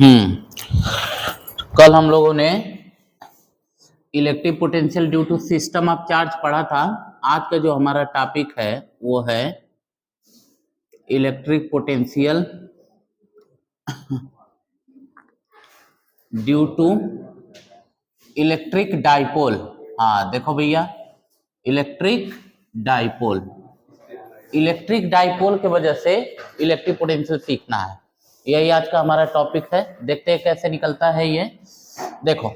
कल हम लोगों ने electric potential due to system of charge पढ़ा था। आज का जो हमारा टॉपिक है वो है electric potential due to electric dipole. हाँ देखो भैया, इलेक्ट्रिक डाइपोल, इलेक्ट्रिक डाइपोल के वजह से इलेक्ट्रिक पोटेंशियल सीखना है। यही आज का हमारा टॉपिक है। देखते हैं कैसे निकलता है ये। देखो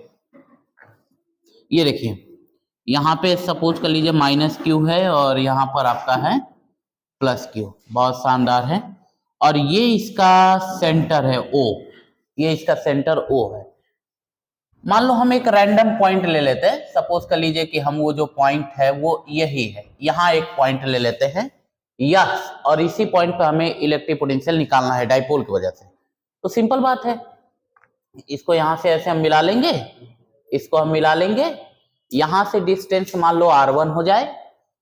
ये देखिए, यहाँ पे सपोज कर लीजिए माइनस क्यू है और यहाँ पर आपका है प्लस क्यू। बहुत शानदार है। और ये इसका सेंटर है ओ, ये इसका सेंटर ओ है। मान लो हम एक रैंडम पॉइंट ले लेते हैं। सपोज कर लीजिए कि हम वो जो पॉइंट है वो यही है। यहाँ एक पॉइंट ले लेते हैं यस, और इसी पॉइंट पे हमें इलेक्ट्रिक पोटेंशियल निकालना है डाइपोल की वजह से। तो सिंपल बात है, इसको यहाँ से ऐसे हम मिला लेंगे, इसको हम मिला लेंगे। यहां से डिस्टेंस मान लो r1 हो जाए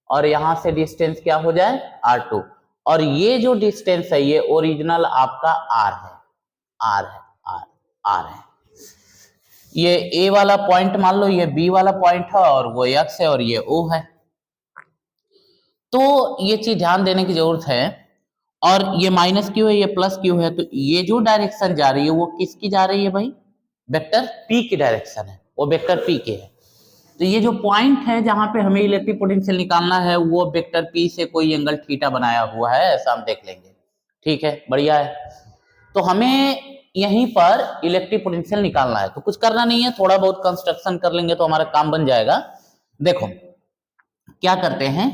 और यहां से डिस्टेंस क्या हो जाए r2, और ये जो डिस्टेंस है ये ओरिजिनल आपका r है, r है। ये a वाला पॉइंट मान लो ये b वाला पॉइंट है और वो x है और ये o है। तो ये चीज ध्यान देने की जरूरत है। और ये माइनस क्यू है, ये प्लस क्यू है, तो ये जो डायरेक्शन जा रही है वो किसकी जा रही है भाई? वेक्टर p की डायरेक्शन है, वो वेक्टर p के है। तो ये जो पॉइंट है जहां पे हमें इलेक्ट्रिक पोटेंशियल निकालना है वो वेक्टर p से कोई एंगल थीटा बनाया हुआ है, ऐसा हम देख लेंगे। ठीक है, बढ़िया है। तो हमें यहीं पर इलेक्ट्रिक पोटेंशियल निकालना है, तो कुछ करना नहीं है, थोड़ा बहुत कंस्ट्रक्शन कर लेंगे तो हमारा काम बन जाएगा। देखो क्या करते हैं,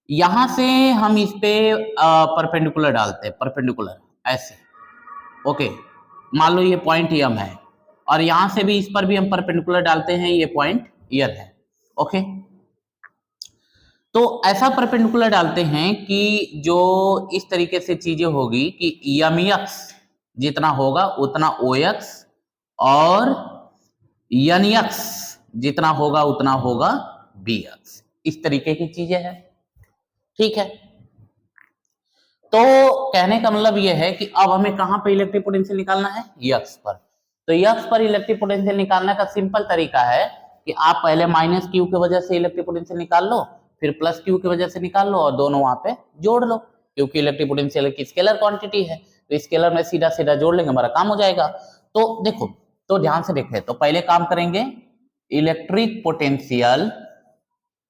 यहां से हम इस पे परपेंडिकुलर डालते हैं, परपेंडिकुलर ऐसे। ओके, मान लो ये पॉइंट m है और यहां से भी इस पर भी हम परपेंडिकुलर डालते हैं, ये पॉइंट ईयर है। ओके, तो ऐसा परपेंडिकुलर डालते हैं कि जो इस तरीके से चीजें होगी कि mx जितना होगा उतना ox और nx जितना होगा उतना होगा bx। इस तरीके की चीजें हैं। ठीक है, तो कहने का मतलब यह है कि अब हमें कहां पे इलेक्ट्रिक पोटेंशियल निकालना है? x पर। तो x पर इलेक्ट्रिक पोटेंशियल निकालने का सिंपल तरीका है कि आप पहले माइनस क्यू की वजह से इलेक्ट्रिक पोटेंशियल निकाल लो, फिर प्लस क्यू की वजह से निकाल लो और दोनों वहां पे जोड़ लो, क्योंकि इलेक्ट्रिक पोटेंशियल की स्केलर क्वांटिटी है, तो स्केलर में सीधा सीधा जोड़ लेंगे, हमारा काम हो जाएगा। तो देखो, तो ध्यान से देखें, तो पहले काम करेंगे electric potential,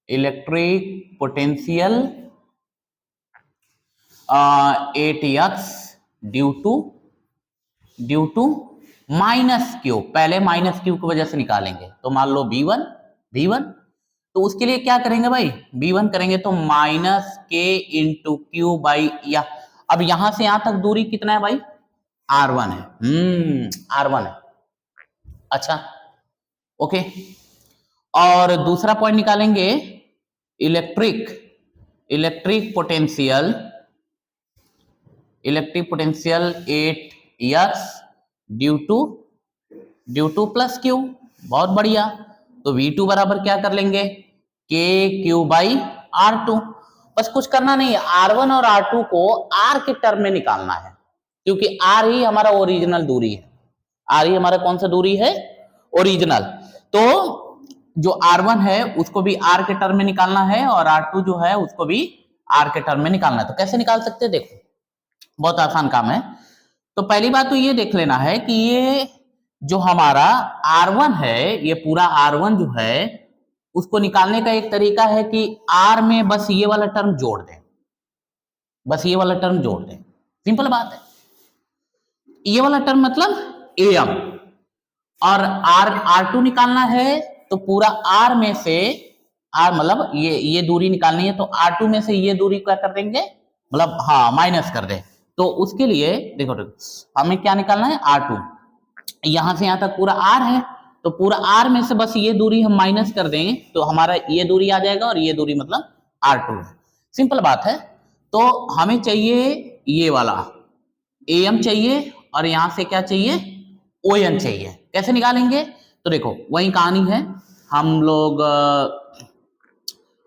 electric potential 8x due to minus Q. पहले माइनस क्यू की वजह से निकालेंगे, तो मान लो v1, तो उसके लिए क्या करेंगे भाई? v1 करेंगे तो minus k into Q by, या अब यहां से यहां तक दूरी कितना है भाई? r1 है। r1 है। अच्छा, ओके। और दूसरा पॉइंट निकालेंगे electric potential 8x due two plus Q. बहुत बढ़िया। तो V2 बराबर क्या कर लेंगे? k Q by r2। बस कुछ करना नहीं है, r1 और r2 को r के टर्म में निकालना है, क्योंकि r ही हमारा ओरिजिनल दूरी है। r ही हमारा कौन सा दूरी है? ओरिजिनल। तो जो r1 है उसको भी r के टर्म में निकालना है और r2 जो है उसको भी r के टर्म में निकालना है। तो कैसे निकाल सकते हैं? देखो, बहुत आसान काम है। तो पहली बात तो ये देख लेना है कि ये जो हमारा R1 है, ये पूरा R1 जो है उसको निकालने का एक तरीका है कि R में बस ये वाला टर्म जोड़ दें, बस ये वाला टर्म जोड़ दें। सिंपल बात है। ये वाला टर्म मतलब AM, और R2 निकालना है तो पूरा R में से, R मतलब ये दूरी निकालनी है, तो R2 में से ये दूरी क्या कर देंगे, मतलब हाँ माइनस कर दें। तो उसके लिए देखो हमें क्या निकालना है? R2। यहां से यहां तक पूरा R है, तो पूरा R में से बस ये दूरी हम माइनस कर देंगे तो हमारा ये दूरी आ जाएगा, और ये दूरी मतलब R2 है। सिंपल बात है। तो हमें चाहिए ये वाला AM चाहिए, और यहां से क्या चाहिए? ON चाहिए। कैसे निकालेंगे? तो देखो वही कहानी है हम लोग।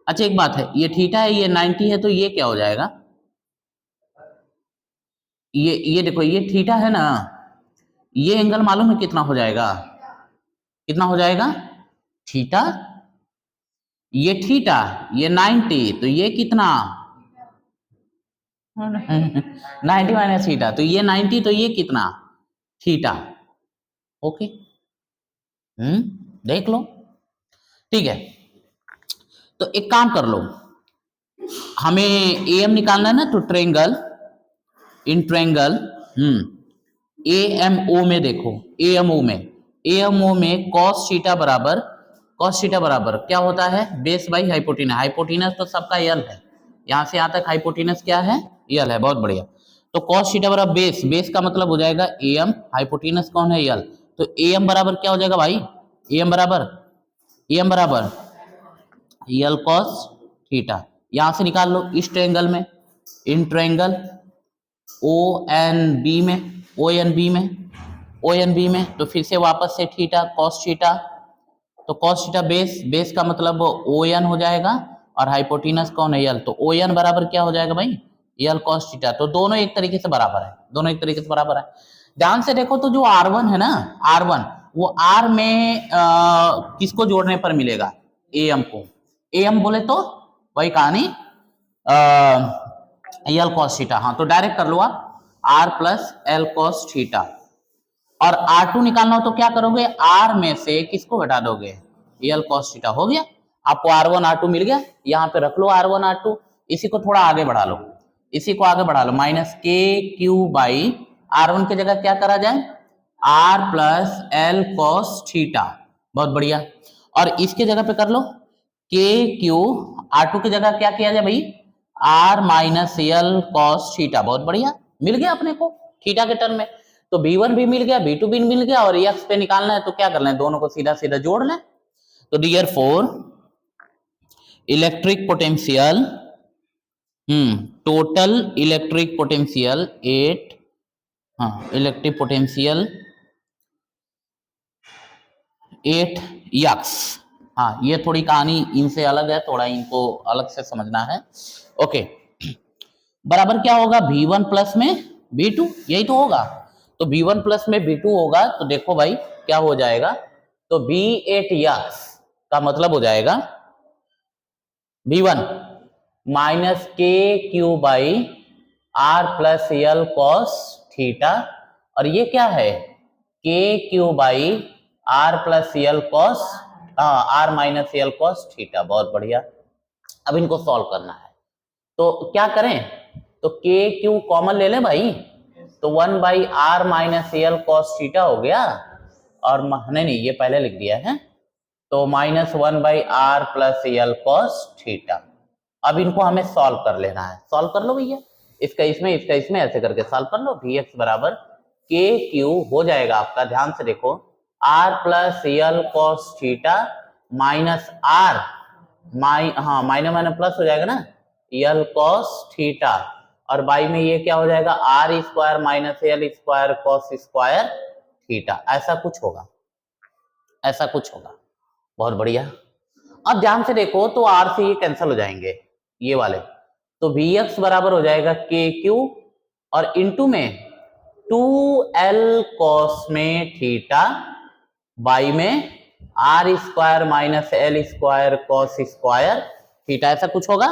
अच्छा एक बात है, ये थीटा है, ये 90 है, तो ये क्या हो जाएगा? ये देखो, ये थीटा है ना, ये एंगल मालूम है कितना हो जाएगा, कितना हो जाएगा थीटा, ये थीटा, ये 90, तो ये कितना 90 माइनस थीटा, तो ये 90, तो ये कितना थीटा। ओके, देख लो, ठीक है। तो एक काम कर लो, हमें एम निकालना है ना, तो ट्रेंगल इन ट्रेंगल एएमओ में देखो, एएमओ में कॉस थीटा बराबर क्या होता है, बेस बाई हाइपोटेनस। हाइपोटेनस तो सबका यल है, यहां से यहां तक हाइपोटेनस क्या है, यल है, बहुत बढ़िया। तो कॉस थीटा बराबर बेस, बेस का मतलब हो जाएगा एम, हाइपोटेनस कौन है, यल, तो एम बराबर क्या हो जाएगा भाई, एम बराबर यल कॉस थीटा। यहां से निकाल लो इस ट्रायंगल में, in triangle O N B में, तो फिर से वापस से थीटा कॉस थीटा, तो कॉस थीटा बेस का मतलब ओ एन हो जाएगा, और हाइपोटेनस कौन है, यल, तो ओ एन बराबर क्या हो जाएगा भाई, यल कॉस थीटा। तो दोनों एक तरीके से बराबर है, दोनों एक तरीके से बराबर है। ध्यान से देखो तो जो R1 है ना, R1 वो R में किसको जोड़ने पर मिलेगा, AM को, AM बोले तो वही कहानी यल कॉस थीटा। हाँ, तो डायरेक्ट कर लो आप R plus L cos theta, और R2 निकालना हो तो क्या करोगे, R में से किसको घटा दोगे, यल कॉस थीटा, हो गया आपको R1 R2 मिल गया। यहाँ पे रख लो R1 R2, इसी को थोड़ा आगे बढ़ा लो, इसी को आगे बढ़ा लो, माइनस के क्यू बाई R1 की जगह क्या करा जाए, R plus L cos theta, बहुत बढ़िया। और इसके जगह पे कर लो के क्यू, R2 की जगह क्या किया जाए भाई, R minus L cos theta, बहुत बढ़िया, मिल गया अपने को थीटा के टर्म में। तो V1 भी मिल गया, V2 भी मिल गया, और x पे निकालना है तो क्या करना है, दोनों को सीधा सीधा जोड़ लें। तो therefore electric potential, total electric potential 8, हाँ इलेक्ट्रिक पोटेंशियल 8 यक्स। हाँ, ये थोड़ी कहानी इनसे अलग है, थोड़ा इनको अलग से समझना है। ओके, बराबर क्या होगा, V1 प्लस में V2, यही तो होगा। तो V1 प्लस में V2 होगा, तो देखो भाई क्या हो जाएगा, तो V8 यक्स का मतलब हो जाएगा V1 माइनस के Q by R plus L cos theta, और ये क्या है, के Q by R plus L cos, R minus L cos theta, बहुत बढ़िया। अब इनको सॉल्व करना है, तो क्या करें, तो के क्यू कॉमन ले लें भाई, तो 1 by R minus L cos theta हो गया, और नहीं ये पहले लिख दिया है, तो minus 1 by R plus L cos theta. अब इनको हमें सॉल्व कर लेना है, सॉल्व कर लो भैया, इसका इसमें ऐसे करके सॉल्व कर लो। Vx बराबर के क्यू हो जाएगा आपका, ध्यान से देखो, R plus L cos theta minus R, हाँ माइनस प्लस हो जाएगा ना, एल कॉस थीटा, और बाई में ये क्या हो जाएगा, R square minus L square cos square theta, ऐसा कुछ होगा, ऐसा कुछ होगा, बहुत बढ़िया। अब ध्यान से देखो तो R से ये कैंसिल हो जाएंगे ये वाले, तो Vx बराबर हो जाएगा के क्यू, और इनटू में 2L कॉस में थीटा, बाई में R square minus L square cos square theta, ऐसा कुछ होगा।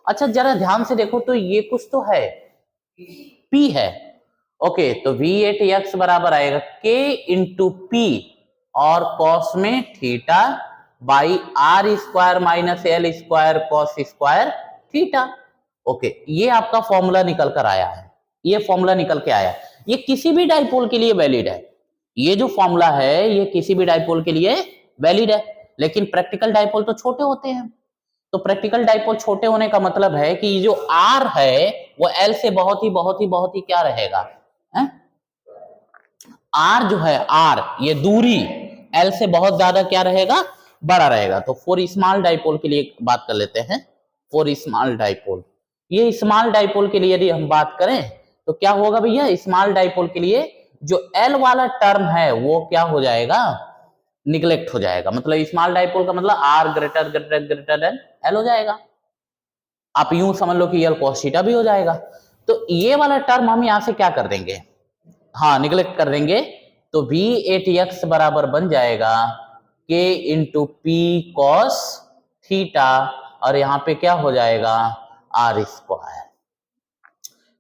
अच्छा जरा ध्यान से देखो तो ये कुछ तो है, P है, ओके, तो V8x बराबर आएगा K इंटू P और कॉस में theta by R square minus L square cos square theta. Okay, ये आपका फॉर्मूला निकल कर आया है, ये फॉर्मूला निकल के आया, ये किसी भी डाइपोल के लिए वैलिड है, ये जो फॉर्मूला है ये किसी भी डाइपोल के लिए वैलिड है, लेकिन प्रैक्टिकल डाइपोल तो छोटे होते हैं। तो प्रैक्टिकल डाइपोल छोटे होने का मतलब है कि जो R है वो L से बहुत ही क्या रहेगा, है? R जो है R, ये दूरी L से बहुत ज्यादा क्या रहेगा, बड़ा रहेगा। तो फॉर स्मॉल डाइपोल के लिए बात कर लेते हैं, फॉर स्मॉल डाइपोल, ये स्मॉल डाइपोल के लिए यदि हम बात करें तो क्या होगा भैया, स्मॉल डाइपोल के लिए जो L वाला टर्म है वो क्या हो जाएगा, निगलेक्ट हो जाएगा, मतलब स्मॉल डाइपोल का मतलब R ग्रेटर देन L हो जाएगा। आप यूं समझ लो कि L cos थीटा भी हो जाएगा। तो ये वाला टर्म हम यहां से क्या कर देंगे, हाँ निगलेक्ट कर देंगे, तो V8x बराबर बन जाएगा K into P cos theta, और यहाँ पे क्या हो जाएगा आर स्क्वायर।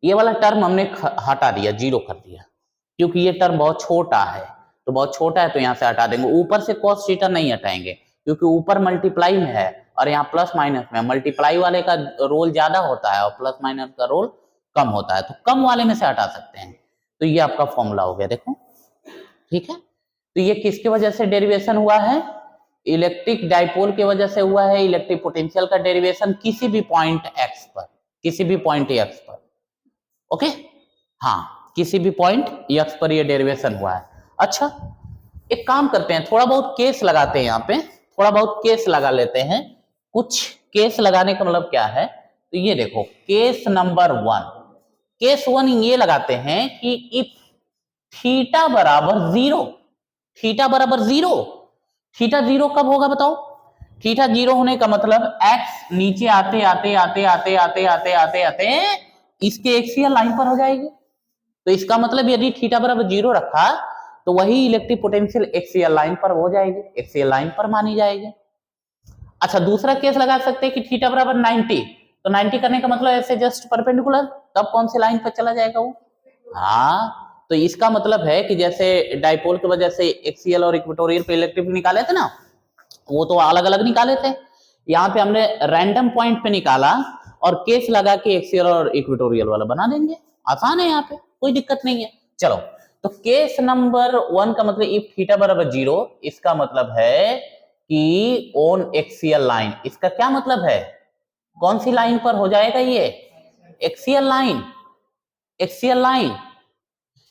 ये वाला टर्म हमने हटा दिया, जीरो कर दिया, क्योंकि ये टर्म बहुत छोटा है, तो बहुत छोटा है तो यहाँ से हटा देंगे। ऊपर से कॉस थीटा नहीं हटाएंगे क्योंकि ऊपर मल्टीप्लाई में है और यहाँ प्लस माइनस में। मल्टीप्लाई वाले का रोल ज्यादा होता है और प्लस माइनस का रोल कम होता है, तो कम वाले में से हटा सकते हैं। तो ये आपका फॉर्मूला हो गया, देखो ठीक है। तो ये किसकी वजह से डेरिवेशन हुआ है, इलेक्ट्रिक डाइपोल की वजह से हुआ है। इलेक्ट्रिक पोटेंशियल का डेरिवेशन किसी भी पॉइंट एक्स पर, किसी भी पॉइंट एक्स पर, ओके हाँ, किसी भी पॉइंट एक्स पर ये डेरिवेशन हुआ है। अच्छा एक काम करते हैं, थोड़ा बहुत केस लगाते हैं, यहाँ पे थोड़ा बहुत केस लगा लेते हैं। कुछ केस लगाने का मतलब क्या है, तो ये देखो केस नंबर 1, केस 1 ये लगाते हैं कि इफ थीटा बराबर 0, थीटा बराबर 0, थीटा 0 कब होगा बताओ। थीटा 0 होने का मतलब x नीचे आते आते आते आते आते आते आते आते इसके एक्सियल लाइन पर हो जाएगी। तो इसका मतलब यदि थीटा बराबर 0 रखा तो वही इलेक्ट्रिक पोटेंशियल एक्सियल लाइन पर हो जाएगी, एक्सियल लाइन पर मानी जाएगी। अच्छा दूसरा केस लगा सकते हैं कि थीटा बराबर 90, तो 90 करने का मतलब ऐसे जस्ट परपेंडिकुलर, तब कौन से लाइन पर चला जाएगा वो। हाँ तो इसका मतलब है कि जैसे डाइपोल की वजह से एक्सियल और इक्वेटोरियल पे इलेक्ट्रिक निकाले थे ना, वो तो अलग अलग निकाले थे, यहाँ पे हमने रैंडम पॉइंट पे निकाला और केस लगा के एक्सियल और इक्वेटोरियल वाला बना देंगे। आसान है, यहाँ पे कोई दिक्कत नहीं है। चलो तो केस नंबर 1 का मतलब इफ थीटा बराबर 0, इसका मतलब है कि ऑन एक्सियल लाइन, इसका क्या मतलब है, कौन सी लाइन पर हो जाएगा ये, एक्सियल लाइन, एक्सियल लाइन।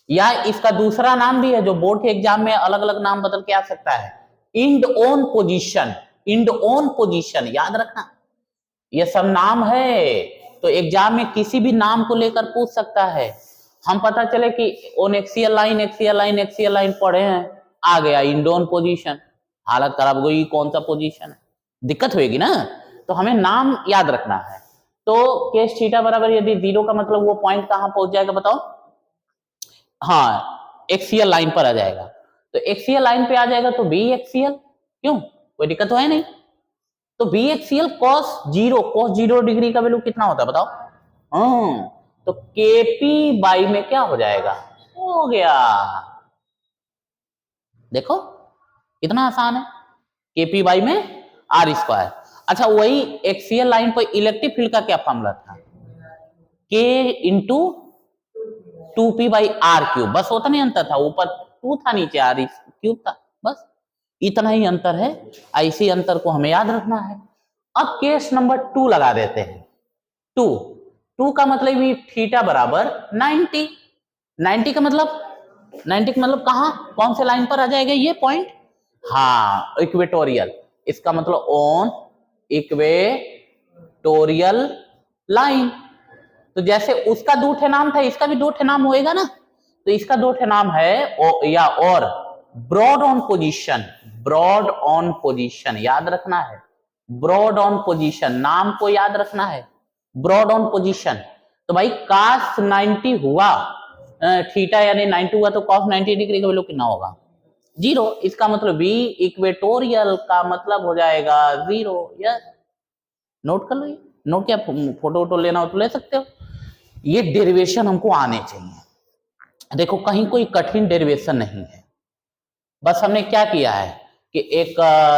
या इसका दूसरा नाम भी है जो बोर्ड के एग्जाम में अलग अलग नाम बदल के आ सकता है, end on position, end on position, याद रखना ये सब नाम है। तो एग्जाम में किसी भी नाम को लेकर पूछ सकता है। हम पता चले कि on axial line axial line axial line पढ़े हैं, आ गया इंड ऑन पोजीशन, हालत खराब हो गई, कौन सा पोजीशन है, दिक्कत होगी ना। तो हमें नाम याद रखना है। तो केस थीटा बराबर यदि 0 का मतलब वो पॉइंट कहां पहुंच जाएगा बताओ, हाँ एक्सियल लाइन पर आ जाएगा। तो एक्सियल लाइन पे आ जाएगा तो बी एक्सियल, क्यों कोई दिक्कत तो है नहीं। तो B axial cos 0, cos 0 degree का वैल्यू कितना होता है बताओ, तो केपी बाई में क्या हो जाएगा, हो गया, देखो कितना आसान है, केपी बाई में आर स्क्वायर। अच्छा वही एक्सियल लाइन पर इलेक्ट्रिक फील्ड का क्या फॉर्मूला था, के into 2p by are cube, बस उतना ही अंतर था, ऊपर 2 था नीचे आर क्यूब था, बस इतना ही अंतर है। ऐसी अंतर को हमें याद रखना है। अब केस नंबर 2 लगा देते हैं। 2 का मतलब भी थीटा बराबर 90, 90 का मतलब, 90 का मतलब कहां, कौन से लाइन पर आ जाएगा ये पॉइंट, हाँ इक्वेटोरियल, इसका मतलब ऑन इक्वेटोरियल लाइन। तो जैसे उसका 2 ठे नाम था, इसका भी 2 ठे नाम होएगा ना, तो इसका 2 ठे नाम है या और broad on position, broad on position याद रखना है, ब्रॉड ऑन पोजीशन नाम को याद रखना है, ब्रॉड ऑन पोजीशन। तो भाई cos 90 हुआ, थीटा यानी 90 हुआ तो cos 90 डिग्री का वैल्यू कितना होगा, 0, इसका मतलब बी इक्वेटोरियल का मतलब हो जाएगा 0। यस नोट कर लो, ये नोट, क्या फोटो वोटो लेना हो तो ले सकते हो। ये डेरिवेशन हमको आने चाहिए। देखो कहीं कोई कठिन डेरिवेशन नहीं है, बस हमने क्या किया है कि एक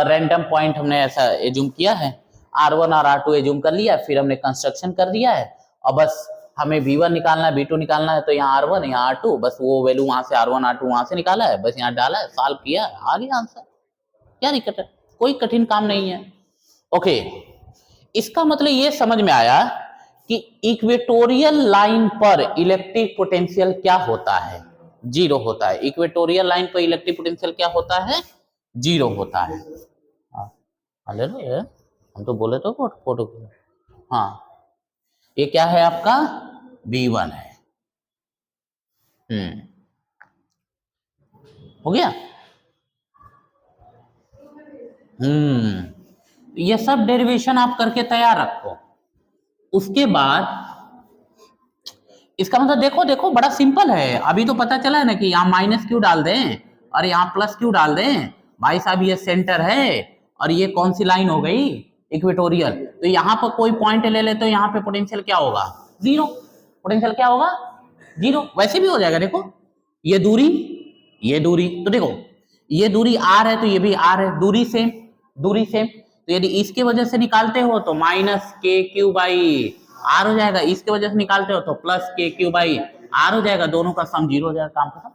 रैंडम पॉइंट हमने ऐसा एज्यूम किया है, R1 और R2 एज्यूम कर लिया, फिर हमने कंस्ट्रक्शन कर दिया है, और बस हमें V1 निकालना है V2 निकालना है, तो यहाँ R1 यहाँ R2, बस वो वैल्यू वहां से R1 R2 वहां से निकाला है, बस यहाँ डाला है, सॉल्व किया, आ गया आंसर, क्या दिक्कत है, कोई कठिन काम नहीं है। ओके इसका मतलब ये समझ में आया कि इक्वेटोरियल लाइन पर इलेक्ट्रिक पोटेंशियल क्या होता है, 0 होता है। इक्वेटोरियल लाइन पर इलेक्ट्रिक पोटेंशियल क्या होता है, 0 होता है। ले लो ये, हम तो बोले तो फोटो, हाँ ये क्या है आपका V1 है, हो गया। ये सब डेरिवेशन आप करके तैयार रखो। उसके बाद इसका मतलब देखो देखो बड़ा सिंपल है, अभी तो पता चला है ना कि यहाँ माइनस क्यों डाल दें, और यहाँ प्लस क्यों डाल दें भाई साहब, ये सेंटर है और ये कौन सी लाइन हो गई, इक्वेटोरियल। तो यहाँ पर कोई पॉइंट ले ले तो यहाँ पे पोटेंशियल क्या होगा, जीरो। पोटेंशियल क्या होगा, जीरो। वैसे भी हो जाएगा, देखो ये दूरी, ये दूरी, तो देखो ये दूरी r है तो ये भी r है, दूरी सेम, दूरी सेम। तो यदि इसके वजह से निकालते हो तो माइनस के क्यू बाई आर हो जाएगा, इसके वजह से निकालते हो तो प्लस के क्यू बाई आर हो जाएगा, दोनों का सम जीरो हो जाएगा, काम खत्म।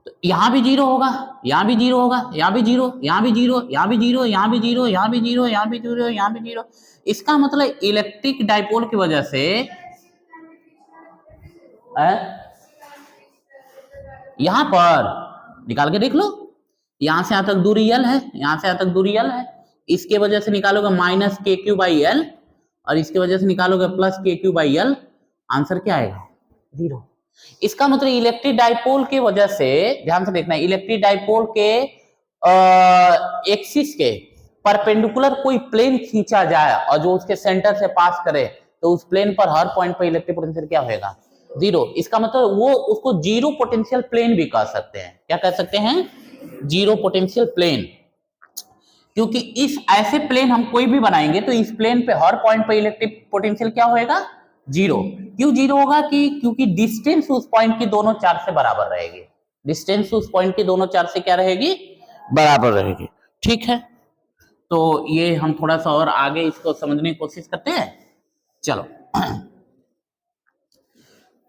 तो यहाँ भी जीरो होगा, यहाँ भी जीरो होगा, यहाँ भी जीरो, यहाँ भी जीरो, यहाँ भी जीरो, यहाँ भी जीरो, यहाँ भी जीरो, यहाँ भी जीरो, यहाँ भी जीरो। इसका मतलब इलेक्ट्रिक डाइपोल की वजह से यहां पर निकाल के देख लो, यहां से यहां तक दूरी एल है, यहां से यहां तक दूरी एल है, इसके वजह से निकालोगे माइनस के क्यू बाई एल और इसके वजह से निकालोगे प्लस के क्यू बाई एल, आंसर क्या आएगा, जीरो। इसका मतलब इलेक्ट्रिक डाइपोल की वजह से, ध्यान से देखना, इलेक्ट्रिक डाइपोल के एक्सिस के परपेंडिकुलर कोई प्लेन खींचा जाए और जो उसके सेंटर से पास करे तो उस प्लेन पर हर पॉइंट पर इलेक्ट्रिक पोटेंशियल क्या होगा, जीरो। इसका मतलब वो उसको जीरो पोटेंशियल प्लेन भी कह सकते हैं, क्या कह सकते हैं, जीरो पोटेंशियल प्लेन। क्योंकि इस ऐसे प्लेन हम कोई भी बनाएंगे तो इस प्लेन पे हर पॉइंट पे इलेक्ट्रिक पोटेंशियल क्या होएगा, जीरो। क्यों जीरो होगा, कि क्योंकि डिस्टेंस उस पॉइंट की दोनों चार्ज से बराबर रहेगी, डिस्टेंस उस पॉइंट की दोनों चार्ज से क्या रहेगी, बराबर रहेगी, ठीक है। तो ये हम थोड़ा सा और आगे इसको समझने की कोशिश करते हैं, चलो।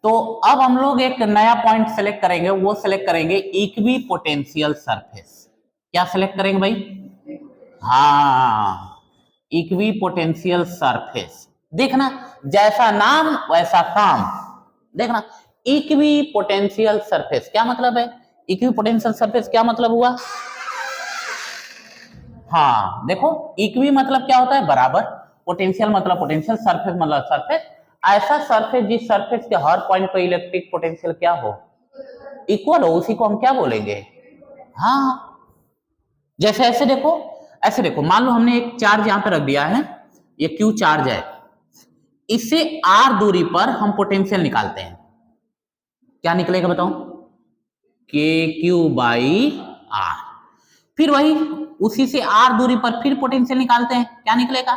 तो अब हम लोग एक नया पॉइंट सेलेक्ट करेंगे, वो सेलेक्ट करेंगे इक्वी पोटेंशियल सरफेस। क्या सेलेक्ट करेंगे भाई, हाँ, इक्वी पोटेंशियल सरफेस। देखना जैसा नाम वैसा काम, देखना इक्वी पोटेंशियल सरफेस क्या मतलब है, इक्वी पोटेंशियल सरफेस क्या मतलब हुआ, हाँ देखो इक्वी मतलब क्या होता है, बराबर, पोटेंशियल मतलब पोटेंशियल, सरफेस मतलब सरफेस, ऐसा सरफेस जिस सरफेस के हर पॉइंट पर इलेक्ट्रिक पोटेंशियल क्या हो, इक्वल हो, उसी को हम क्या बोलेंगे, हाँ। जैसे ऐसे देखो, ऐसे देखो, मान लो हमने एक चार्ज यहां पे रख दिया है, ये क्यू चार्ज है, इससे आर दूरी पर हम पोटेंशियल निकालते हैं, क्या निकलेगा बताओ, के क्यू बाई आर। फिर वही उसी से आर दूरी पर फिर पोटेंशियल निकालते हैं, क्या निकलेगा,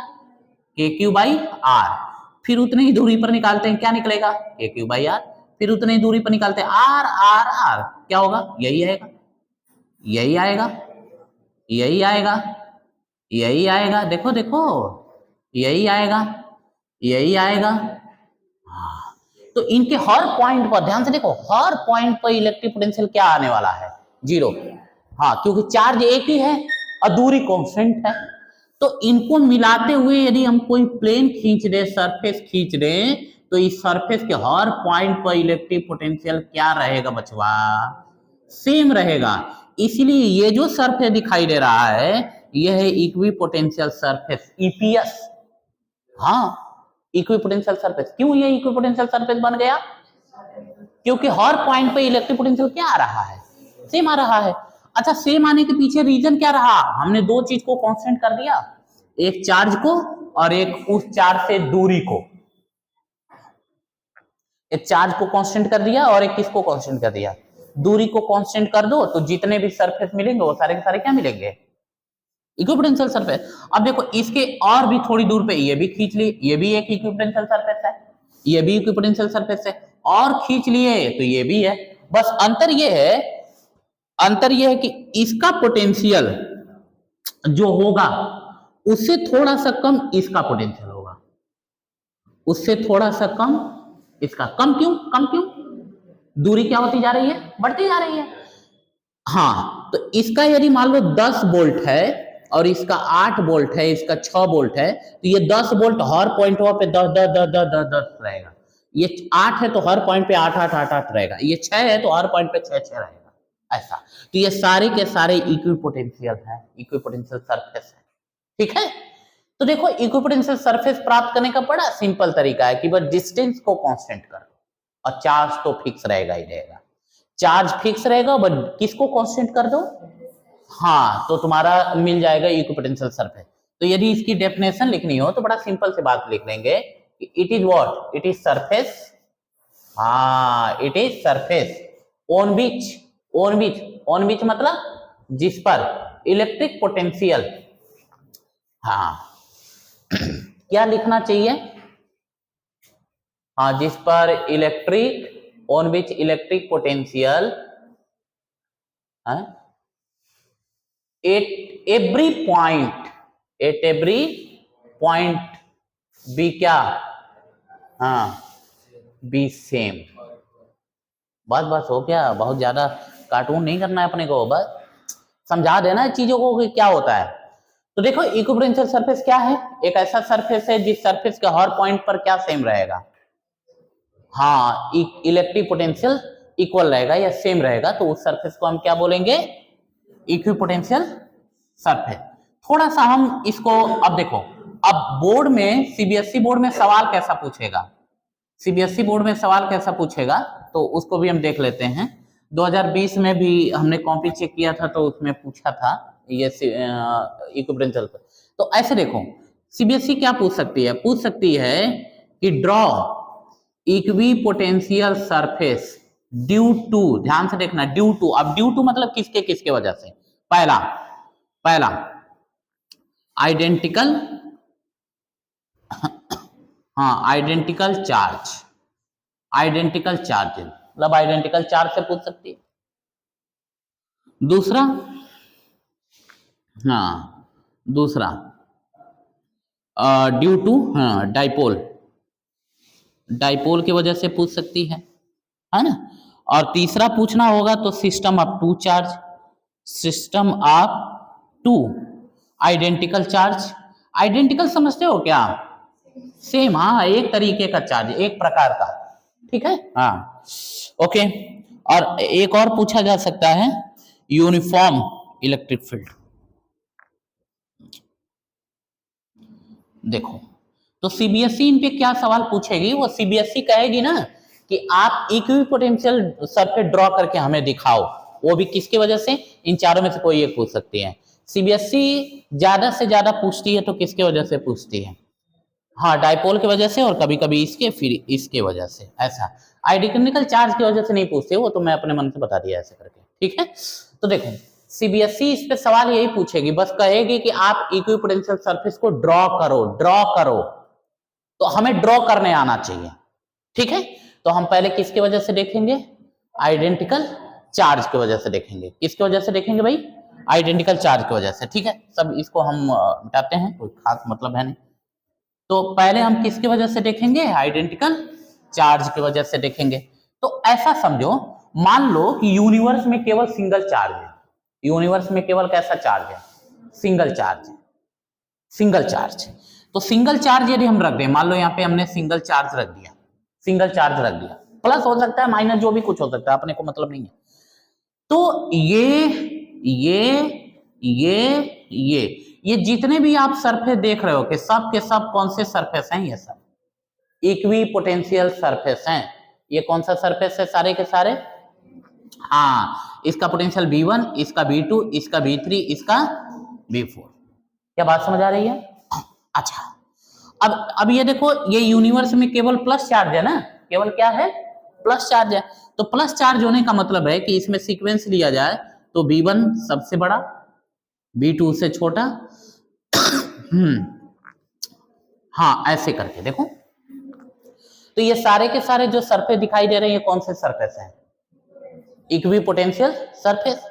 के क्यू बाई आर। फिर उतनी ही दूरी पर निकालते हैं, क्या निकलेगा, के क्यू बाई आर। फिर उतनी ही दूरी पर निकालते हैं आर आर आर, क्या होगा, यही आएगा, यही आएगा, यही आएगा, यही आएगा, देखो देखो यही आएगा, यही आएगा। तो इनके हर पॉइंट पर ध्यान से देखो, हर पॉइंट पर इलेक्ट्रिक पोटेंशियल क्या आने वाला है, जीरो। हाँ, क्योंकि चार्ज एक ही है और दूरी कांस्टेंट है। तो इनको मिलाते हुए यदि हम कोई प्लेन खींच दे, सरफेस खींच दे, तो इस सरफेस के हर पॉइंट पर इलेक्ट्रिक पोटेंशियल क्या रहेगा बचवा, सेम रहेगा। इसलिए ये जो सरफेस दिखाई दे रहा है यह है इक्वी पोटेंशियल सरफेस, ईपीएस। हाँ, इक्वी पोटेंशियल सरफेस। क्यों ये इक्वी पोटेंशियल सरफेस बन गया, क्योंकि हर पॉइंट पे इलेक्ट्रिक पोटेंशियल क्या आ रहा है, सेम आ रहा है। अच्छा, सेम आने के पीछे रीजन क्या रहा, हमने दो चीज को कांस्टेंट कर दिया, एक चार्ज को और एक उस चार्ज से दूरी को। एक चार्ज को कांस्टेंट कर दिया और एक किसको कांस्टेंट कर दिया, दूरी को कांस्टेंट कर दो, तो जितने भी सरफेस मिलेंगे वो सारे के सारे क्या मिलेंगे, इक्विपोटेंशियल सरफेस। अब देखो इसके और भी थोड़ी दूर पे ये भी खींच लिए, ये भी एक इक्विपोटेंशियल सरफेस है, ये भी इक्विपोटेंशियल सरफेस है, और खींच लिए तो ये भी है। बस अंतर ये है, अंतर ये है कि इसका पोटेंशियल जो होगा उससे थोड़ा सा कम इसका पोटेंशियल होगा, उससे थोड़ा सा कम इसका। कम क्यों, कम क्यों, दूरी क्या होती जा रही है, बढ़ती जा रही है। हाँ, तो इसका यदि मान लो 10 वोल्ट है और इसका 8 वोल्ट है, इसका 6 वोल्ट है, तो ये 10 वोल्ट हर पॉइंट पे 10 10 10 10 10 10 रहेगा। ये 8 है तो हर पॉइंट पे 8 8 8 8 रहेगा। ये 6 है तो हर पॉइंट पे 6 6 रहेगा, ऐसा। तो ये सारे के सारे इक्विपोटेंशियल है, इक्विपोटेंशियल सरफेस है, ठीक है। तो देखो इक्विपोटेंशियल सरफेस प्राप्त करने का बड़ा सिंपल तरीका है कि बस डिस्टेंस को कांस्टेंट कर दो और चार्ज तो फिक्स रहेगा ही रहेगा। चार्ज फिक्स रहेगा बट किसको कांस्टेंट कर दो, हाँ, तो तुम्हारा मिल जाएगा इक्विपोटेंशियल सरफेस। तो यदि इसकी डेफिनेशन लिखनी हो तो बड़ा सिंपल से बात लिख लेंगे कि it is what, it is surface, हाँ, it is surface on which on which मतलब जिस पर इलेक्ट्रिक पोटेंशियल, हाँ क्या लिखना चाहिए, हाँ जिस पर electric, on which electric potential at every point B क्या, हाँ बी सेम। बस हो गया, बहुत ज्यादा कार्टून नहीं करना है अपने को, बस समझा देना है चीजों को कि क्या होता है। तो देखो इक्विपोटेंशियल सरफेस क्या है, एक ऐसा सरफेस है जिस सरफेस के हर पॉइंट पर क्या सेम रहेगा, हाँ इलेक्ट्रिक पोटेंशियल इक्वल रहेगा या सेम रहेगा, तो उस सरफेस को हम क्या बोलेंगे, इक्विपोटेंशियल सरफेस। थोड़ा सा हम इसको अब देखो, अब बोर्ड में सीबीएसई बोर्ड में सवाल कैसा पूछेगा, सीबीएसई बोर्ड में सवाल कैसा पूछेगा तो उसको भी हम देख लेते हैं। 2020 में भी हमने कॉपी चेक किया था तो उसमें पूछा था ये इक्विपोटेंशियल। तो ऐसे देखो सीबीएसई क्या पूछ सकती है, पूछ सकती है कि draw equipotential surface due to, ध्यान से देखना ड्यू टू, अब ड्यू टू मतलब किसके किसके वजह से, पहला आइडेंटिकल, हाँ आइडेंटिकल चार्ज, आइडेंटिकल चार्ज मतलब आइडेंटिकल चार्ज से पूछ सकती है। दूसरा, हाँ दूसरा ड्यू टू, हाँ डाइपोल, डाइपोल की वजह से पूछ सकती है ना। और तीसरा पूछना होगा तो system of two charge, system of two identical charge, identical समझते हो क्या, सेम, हाँ एक तरीके का चार्ज, एक प्रकार का, ठीक है, हाँ ओके। और एक और पूछा जा सकता है यूनिफॉर्म इलेक्ट्रिक फील्ड। देखो तो सीबीएसई इन पे क्या सवाल पूछेगी, वो सीबीएसई कहेगी ना कि आप इक्विपोटेंशियल सरफेस ड्रॉ करके हमें दिखाओ, वो भी किसके वजह से, इन चारों में से कोई एक पूछ सकती है। सीबीएसई ज्यादा से ज्यादा पूछती है तो किसके वजह से पूछती है, हाँ डाइपोल की वजह से, और कभी कभी इसके फिर इसके वजह से, ऐसा आइडेंटिकल चार्ज की वजह से नहीं पूछते, वो तो मैं अपने मन से बता दिया ऐसे करके, ठीक है। तो देखो सीबीएसई इस पे सवाल यही पूछेगी, बस कहेगी कि आप इक्विपोटेंशियल सरफेस को ड्रॉ करो, तो हमें ड्रॉ करने आना चाहिए, ठीक है। तो हम पहले किसकी वजह से देखेंगे, आइडेंटिकल चार्ज की वजह से देखेंगे, किसकी वजह से देखेंगे भाई, आइडेंटिकल चार्ज की वजह से, ठीक है। सब इसको हम मिटाते हैं, कोई खास मतलब है नहीं। तो पहले हम किसकी वजह से देखेंगे, आइडेंटिकल चार्ज की वजह से देखेंगे। तो ऐसा समझो, मान लो कि यूनिवर्स में केवल सिंगल चार्ज है, यूनिवर्स में केवल कैसा चार्ज है, सिंगल चार्ज, सिंगल चार्ज। तो सिंगल चार्ज यदि हम रख दें, मान लो यहाँ पे हमने सिंगल चार्ज रख दिया, सिंगल चार्ज रख दिया, प्लस हो सकता है माइनस जो भी कुछ हो सकता है, अपने को मतलब नहीं है। तो ये जितने भी आप सरफेस देख रहे हो कि सब के सब कौन से सरफेस हैं, ये सब इक्विपोटेंशियल सरफेस हैं। ये कौन सा सरफेस है, सारे के सारे, हाँ इसका पोटेंशियल V1, इसका V2, इसका V3, इसका V4। क्या बात समझ आ रही है, अच्छा। अब ये देखो, ये यूनिवर्स में केवल प्लस चार्ज है ना, केवल क्या है, प्लस चार्ज है। तो प्लस चार्ज होने का मतलब है कि इसमें सीक्वेंस लिया जाए तो V1 सबसे बड़ा, V2 से छोटा, हाँ ऐसे करके देखो। तो ये सारे के सारे जो सरफेस दिखाई दे रहे हैं, ये कौन से सरफेस हैं, इक्विपोटेंशियल सरफेस।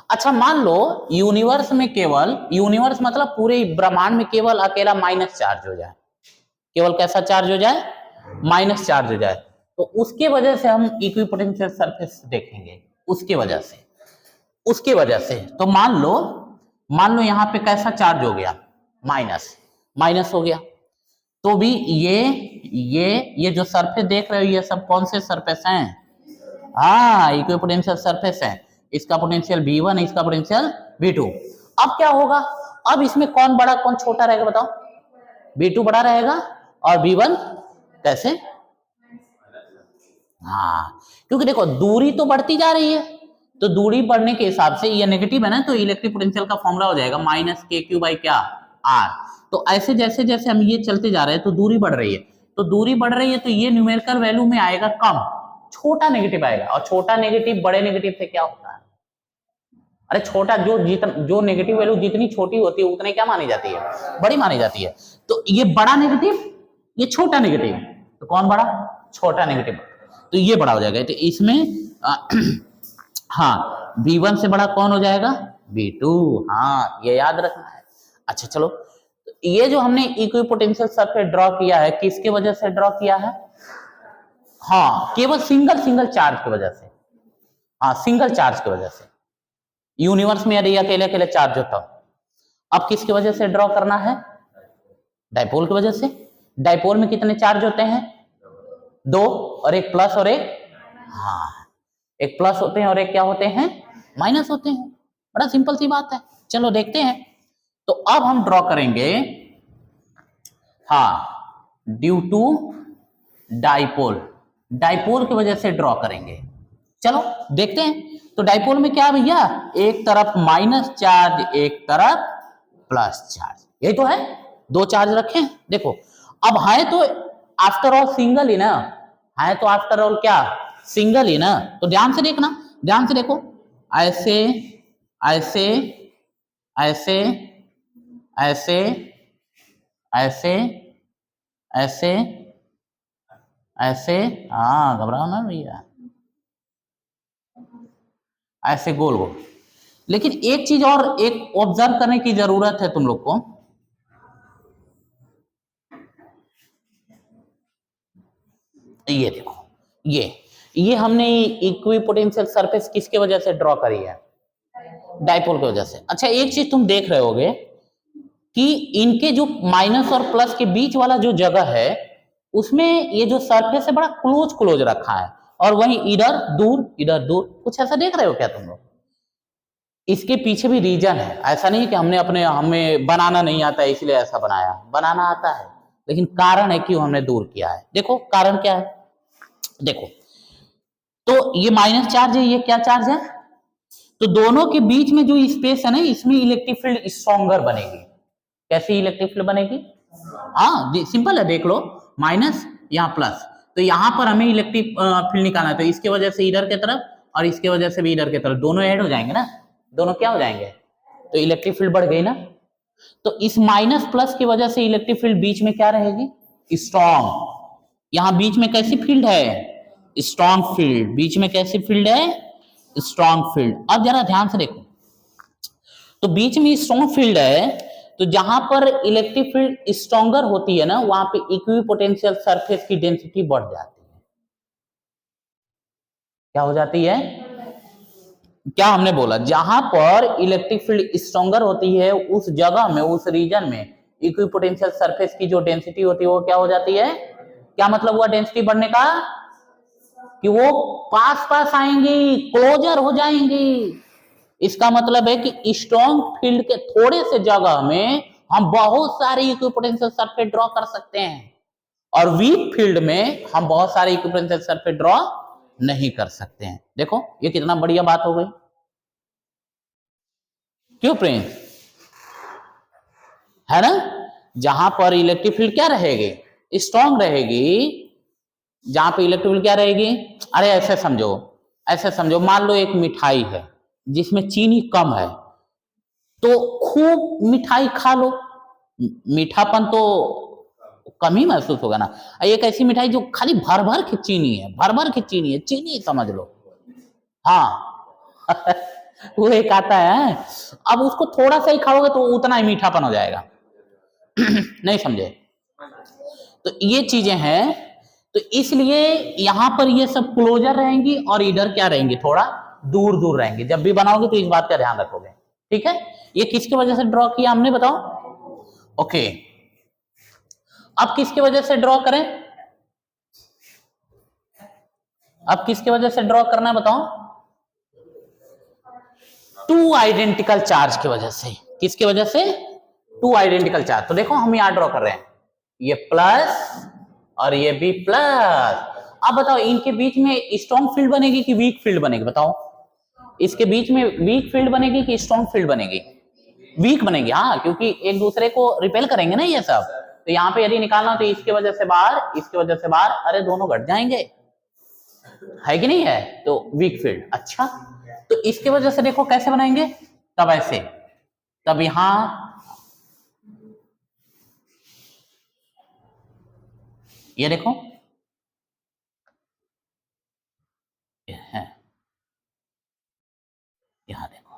अच्छा मान लो यूनिवर्स में केवल, यूनिवर्स मतलब पूरे ब्रह्मांड में केवल अकेला माइनस चार्ज हो जाए, केवल कैसा चार्ज हो जाए, माइनस चार्ज हो जाए, तो उसके वजह से हम इक्विपोटेंशियल सरफेस देखेंगे, उसके वजह से। तो मान लो यहां पे कैसा चार्ज हो गया, माइनस हो गया, तो भी ये जो सरफेस देख रहे हो, ये सब कौन से सरफेस हैं, हाँ इक्विपोटेंशियल सरफेस है। इसका पोटेंशियल V1, इसका पोटेंशियल V2। अब क्या होगा, अब इसमें कौन बड़ा कौन छोटा रहेगा बताओ, V2 बड़ा रहेगा और V1 कैसे, हाँ क्योंकि देखो दूरी तो बढ़ती जा रही है, तो दूरी बढ़ने के हिसाब से ये नेगेटिव है ना, तो इलेक्ट्रिक पोटेंशियल का फॉर्मूला हो जाएगा -KQ/R। तो ऐसे जैसे जैसे हम ये चलते जा रहे हैं तो दूरी बढ़ रही है, तो ये न्यूमेरिकल वैल्यू में आएगा कम, छोटा नेगेटिव आएगा, और छोटा नेगेटिव बड़े नेगेटिव से क्या होता है, अरे छोटा जो नेगेटिव वैल्यू जितनी छोटी होती है उतनी क्या मानी जाती है, बड़ी मानी जाती है। तो ये बड़ा नेगेटिव, ये छोटा नेगेटिव, तो कौन बड़ा, छोटा नेगेटिव, तो ये बड़ा हो जाएगा। तो इसमें हाँ V1 से बड़ा कौन हो जाएगा, V2, हाँ ये याद रखना है। अच्छा चलो, तो ये जो हमने इक्विपोटेंशियल सरफेस ड्रॉ किया है किसके वजह से ड्रॉ किया है, हाँ केवल सिंगल चार्ज की वजह से, हाँ सिंगल चार्ज की वजह से। यूनिवर्स में यदि अकेले अकेले चार्ज होता, अब किसकी वजह से ड्रॉ करना है, डाइपोल की वजह से। डाइपोल में कितने चार्ज होते हैं, 2, और एक प्लस और एक, हाँ एक प्लस होते हैं और एक क्या होते हैं, माइनस होते हैं। बड़ा सिंपल सी बात है। चलो देखते हैं। तो अब हम ड्रॉ करेंगे, हाँ ड्यू टू डाइपोल, डाइपोल की वजह से ड्रॉ करेंगे। चलो देखते हैं। तो डाइपोल में क्या भैया, एक तरफ माइनस चार्ज एक तरफ प्लस चार्ज, यही तो है, 2 चार्ज रखे। देखो अब है तो आफ्टर ऑल सिंगल ही ना, है तो आफ्टर ऑल क्या सिंगल ही ना। तो ध्यान से देखना, ध्यान से देखो, ऐसे ऐसे ऐसे ऐसे ऐसे ऐसे ऐसे, हाँ घबराओ ना भैया, ऐसे गोल गोल। लेकिन एक चीज और एक ऑब्जर्व करने की जरूरत है तुम लोग को, ये देखो, ये हमने इक्विपोटेंशियल सरफेस किसके वजह से ड्रॉ करी है, डाइपोल की वजह से। अच्छा एक चीज तुम देख रहे होगे कि इनके जो माइनस और प्लस के बीच वाला जो जगह है उसमें ये जो सरफेस है बड़ा क्लोज रखा है, और वहीं इधर दूर, कुछ ऐसा देख रहे हो क्या तुम लोग। इसके पीछे भी रीजन है, ऐसा नहीं कि हमें बनाना नहीं आता है इसलिए ऐसा बनाया, बनाना आता है, लेकिन कारण है क्यों हमने दूर किया है। देखो कारण क्या है, देखो तो ये माइनस चार्ज है, ये क्या चार्ज है, तो दोनों के बीच में जो स्पेस है ना, इसमें इलेक्ट्रिक फील्ड स्ट्रॉन्गर बनेगी। कैसी इलेक्ट्रिक फील्ड बनेगी, हाँ सिंपल है, देख लो, माइनस यहाँ प्लस, तो यहाँ पर हमें इलेक्ट्रिक फील्ड निकालना है, तो इसके वजह से इधर की तरफ और इसके वजह से भी इधर की तरफ दोनों ऐड हो जाएंगे ना, दोनों क्या हो जाएंगे, तो इलेक्ट्रिक फील्ड बढ़ गई ना। तो इस माइनस प्लस की वजह से इलेक्ट्रिक फील्ड बीच में क्या रहेगी, स्ट्रॉन्ग। यहां बीच में कैसी फील्ड है, स्ट्रॉन्ग फील्ड, बीच में कैसी फील्ड है, स्ट्रॉन्ग फील्ड। अब जरा ध्यान से देखो, तो बीच में स्ट्रॉन्ग फील्ड है, तो जहां पर इलेक्ट्रिक फील्ड स्ट्रॉन्गर होती है ना, वहां पे इक्विपोटेंशियल सरफेस की डेंसिटी बढ़ जाती है। क्या हो जाती है, क्या हमने बोला, जहां पर इलेक्ट्रिक फील्ड स्ट्रॉन्गर होती है उस जगह में, उस रीजन में इक्विपोटेंशियल सरफेस की जो डेंसिटी होती है वो क्या हो जाती है। क्या मतलब हुआ डेंसिटी बढ़ने का, कि वो पास पास आएंगी, क्लोजर हो जाएंगी। इसका मतलब है कि स्ट्रॉन्ग फील्ड के थोड़े से जगह में हम बहुत सारे इक्विपोटेंशियल सरफेस ड्रॉ कर सकते हैं, और वीक फील्ड में हम बहुत सारे इक्विपोटेंशियल सरफेस ड्रॉ नहीं कर सकते हैं। देखो ये कितना बढ़िया बात हो गई, क्यों प्रिंस, है ना। जहां पर इलेक्ट्रिक फील्ड क्या रहेगी, स्ट्रॉन्ग रहेगी, जहां पे इलेक्ट्रिक फील्ड क्या रहेगी, अरे ऐसे समझो, मान लो एक मिठाई है जिसमें चीनी कम है, तो खूब मिठाई खा लो, मीठापन तो कम ही महसूस होगा ना। एक ऐसी मिठाई जो खाली भर भर की चीनी है, चीनी समझ लो, हाँ वो एक आता है, अब उसको थोड़ा सा ही खाओगे तो उतना ही मीठापन हो जाएगा नहीं समझे। तो ये चीजें हैं, तो इसलिए यहां पर ये सब क्लोजर रहेंगी और इधर क्या रहेंगी, थोड़ा दूर दूर रहेंगे। जब भी बनाओगे तो इस बात का ध्यान रखोगे, ठीक है। ये किसकी वजह से ड्रॉ किया हमने, बताओ। ओके, अब किसकी वजह से ड्रॉ करें, अब किसकी वजह से ड्रॉ करना है बताओ, 2 आइडेंटिकल चार्ज की वजह से। किसकी वजह से, 2 आइडेंटिकल चार्ज। तो देखो हम यहां ड्रॉ कर रहे हैं, ये प्लस और ये भी प्लस। अब बताओ इनके बीच में स्ट्रॉन्ग फील्ड बनेगी कि वीक फील्ड बनेगी, बताओ। इसके बीच में वीक फील्ड बनेगी कि स्ट्रॉन्ग फील्ड बनेगी, वीक बनेगी, हाँ, क्योंकि एक दूसरे को रिपेल करेंगे ना ये सब। तो यहाँ पे यदि निकालना तो इसकी वजह से बाहर, इसकी वजह से बाहर, अरे दोनों घट जाएंगे, है कि नहीं है, तो वीक फील्ड। अच्छा तो इसके वजह से देखो कैसे बनाएंगे, तब ऐसे, तब यहां ये देखो है, यहां देखो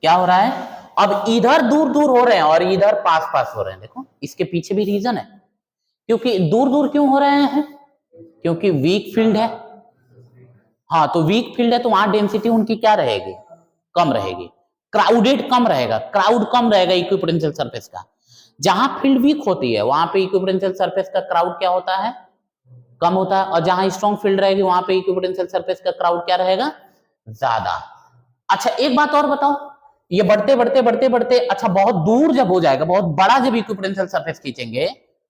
क्या हो रहा है, अब इधर दूर दूर हो रहे हैं और इधर पास पास हो रहे हैं। देखो इसके पीछे भी रीजन है, क्योंकि दूर दूर क्यों हो रहे हैं, क्योंकि वीक फील्ड है। हाँ, तो वीक फील्ड है तो वहां डेंसिटी उनकी क्या रहेगी, कम रहेगी, क्राउडेड कम रहेगा, क्राउड कम रहेगा इक्विपोटेंशियल सरफेस का। जहां फील्ड वीक होती है वहां पे इक्विपोटेंशियल सरफेस का क्राउड क्या होता है, कम होता है, और जहां स्ट्रॉन्ग फील्ड रहेगी वहां पे इक्विपोटेंशियल सरफेस का क्राउड क्या रहेगा, ज्यादा। अच्छा एक बात और बताओ, ये बढ़ते बढ़ते बढ़ते बढ़ते, अच्छा बहुत दूर जब हो जाएगा, बहुत बड़ा जब इक्विपोटेंशियल सरफेस खींचेंगे,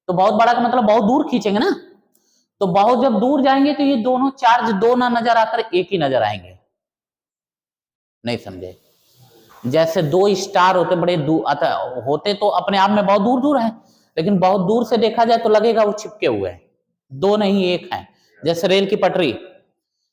तो बहुत बड़ा का मतलब बहुत दूर खींचेंगे ना, तो बहुत जब दूर जाएंगे तो ये दोनों चार्ज दो ना नजर आकर एक ही नजर आएंगे। नहीं समझे, जैसे दो स्टार होते बड़े दूर होते तो अपने आप में बहुत दूर दूर है, लेकिन बहुत दूर से देखा जाए तो लगेगा वो चिपके हुए हैं, दो नहीं एक है। जैसे रेल की पटरी,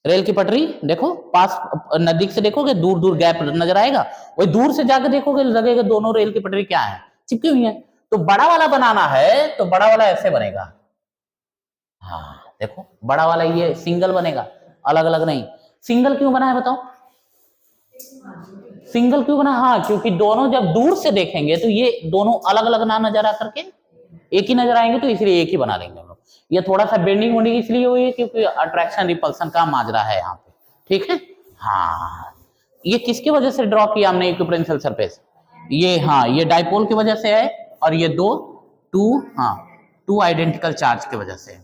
रेल की पटरी देखो पास नजदीक से देखोगे दूर दूर गैप नजर आएगा, वही दूर से जाकर देखोगे लगेगा दोनों रेल की पटरी क्या है, चिपकी हुई है। तो बड़ा वाला बनाना है तो बड़ा वाला ऐसे बनेगा, हाँ देखो बड़ा वाला ये सिंगल बनेगा, अलग अलग नहीं। सिंगल क्यों बना है बताओ, सिंगल क्यों बना, हाँ क्योंकि दोनों जब दूर से देखेंगे तो ये दोनों अलग अलग ना नजर आ करके एक ही नजर आएंगे, तो इसलिए एक ही बना देंगे हम लोग। ये थोड़ा सा बेंडिंग वोंडिंग इसलिए हुई है क्योंकि अट्रैक्शन रिपल्सन का माजरा है यहाँ पे, ठीक है। हाँ ये किसकी वजह से ड्रॉ किया हमने इक्विपोटेंशियल सरफेस, ये हाँ ये डाइपोल की वजह से है, और ये दो टू आइडेंटिकल चार्ज की वजह से,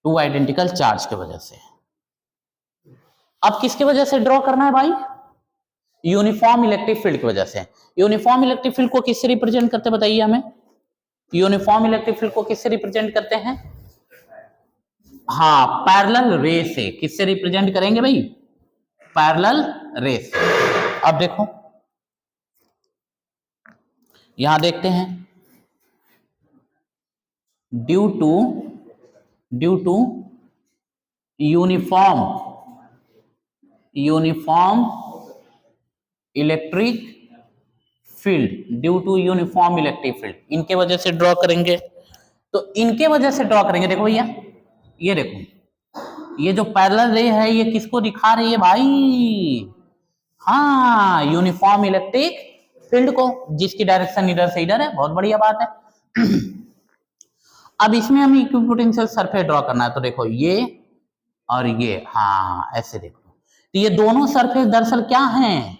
टू आइडेंटिकल चार्ज की वजह से। अब किसकी वजह से ड्रॉ करना है भाई, यूनिफॉर्म इलेक्ट्रिक फील्ड की वजह से। यूनिफॉर्म इलेक्ट्रिक फील्ड को किससे रिप्रेजेंट करते बताइए हमें, यूनिफॉर्म इलेक्ट्रिक फील्ड को किससे रिप्रेजेंट करते हैं, हाँ पैरेलल रे से। किससे रिप्रेजेंट करेंगे भाई, पैरेलल रे से। अब देखो यहां देखते हैं, due to uniform electric field, due to uniform electric field, इनके वजह से ड्रॉ करेंगे। तो इनके वजह से ड्रॉ करेंगे, देखो भैया ये देखो, ये जो पैरेलल रे है ये किसको दिखा रही है भाई, हाँ यूनिफॉर्म इलेक्ट्रिक फील्ड को, जिसकी डायरेक्शन इधर से इधर है, बहुत बढ़िया बात है। अब इसमें हमें इक्विपोटेंशियल सरफेस ड्रॉ करना है, तो देखो ये और ये, हाँ ऐसे देखो, तो ये दोनों सरफेस दरअसल क्या हैं,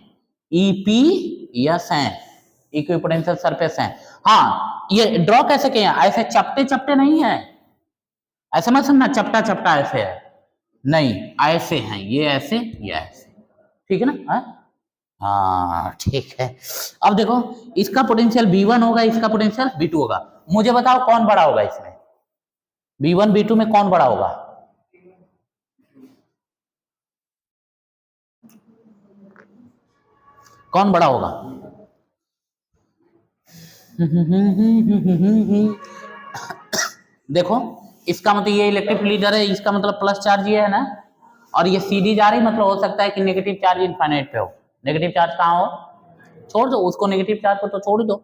ईपीएस हैं, इक्विपोटेंशियल सरफेस हैं। हाँ ये ड्रॉ कैसे किए हैं, ऐसे चपटे चपटे नहीं है, ऐसा मत समझना चपटा चपटा ऐसे है, नहीं ऐसे हैं, ये ऐसे ये ऐसे, ठीक है ना, हाँ ठीक है। अब देखो इसका पोटेंशियल V1 होगा, इसका पोटेंशियल V2 होगा, मुझे बताओ कौन बड़ा होगा इसमें, V1 V2 में कौन बड़ा होगा, कौन बड़ा होगा, देखो इसका मतलब ये इलेक्ट्रिक फील्ड इधर है, इसका मतलब प्लस चार्ज ये है ना, और ये सीधी जा रही, मतलब हो सकता है कि नेगेटिव चार्ज इनफाइनाइट पे हो, नेगेटिव चार्ज कहाँ हो, छोड़ दो उसको, नेगेटिव चार्ज को तो छोड़ दो।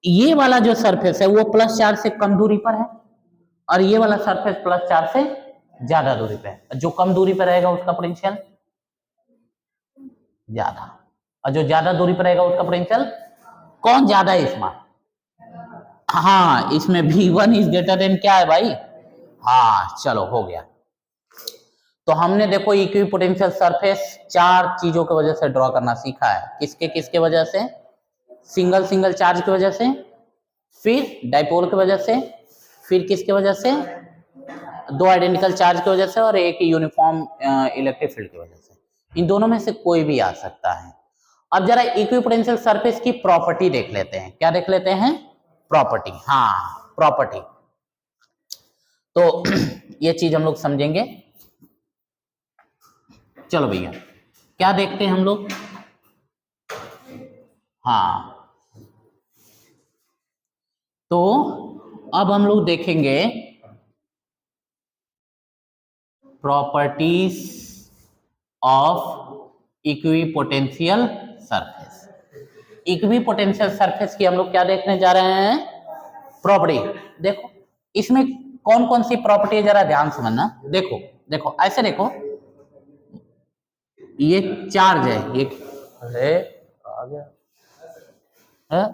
ये वाला जो सरफेस है वो प्लस चार्ज से कम दूरी पर है, और ये वाला सरफेस प्लस चार्ज से ज्यादा दूरी पे है। जो कम दूरी पर रहेगा उसका पोटेंशियल ज्यादा, और जो ज्यादा दूरी पर रहेगा उसका पोटेंशियल कौन ज्यादा है इसमें, हाँ इसमें V1 इज ग्रेटर देन क्या है भाई, हाँ चलो हो गया। तो हमने देखो इक्विपोटेंशियल सरफेस चार चीजों की वजह से ड्रॉ करना सीखा है, किसके किसके वजह से, सिंगल सिंगल चार्ज की वजह से, फिर डाइपोल की वजह से, फिर किसके वजह से, दो आइडेंटिकल चार्ज की वजह से, और एक यूनिफॉर्म इलेक्ट्रिक फील्ड की वजह से। इन दोनों में से कोई भी आ सकता है। अब जरा इक्विपोटेंशियल सरफेस की प्रॉपर्टी देख लेते हैं, क्या देख लेते हैं, प्रॉपर्टी, हाँ प्रॉपर्टी। तो ये चीज हम लोग समझेंगे, चलो भैया क्या देखते हैं हम लोग, हाँ तो अब हम लोग देखेंगे properties of equipotential surface. Equipotential surface की हम लोग क्या देखने जा रहे हैं, प्रॉपर्टी। देखो इसमें कौन कौन सी प्रॉपर्टी है जरा ध्यान समझना। देखो देखो ऐसे देखो, ये चार्ज है, ये अरे आ गया है?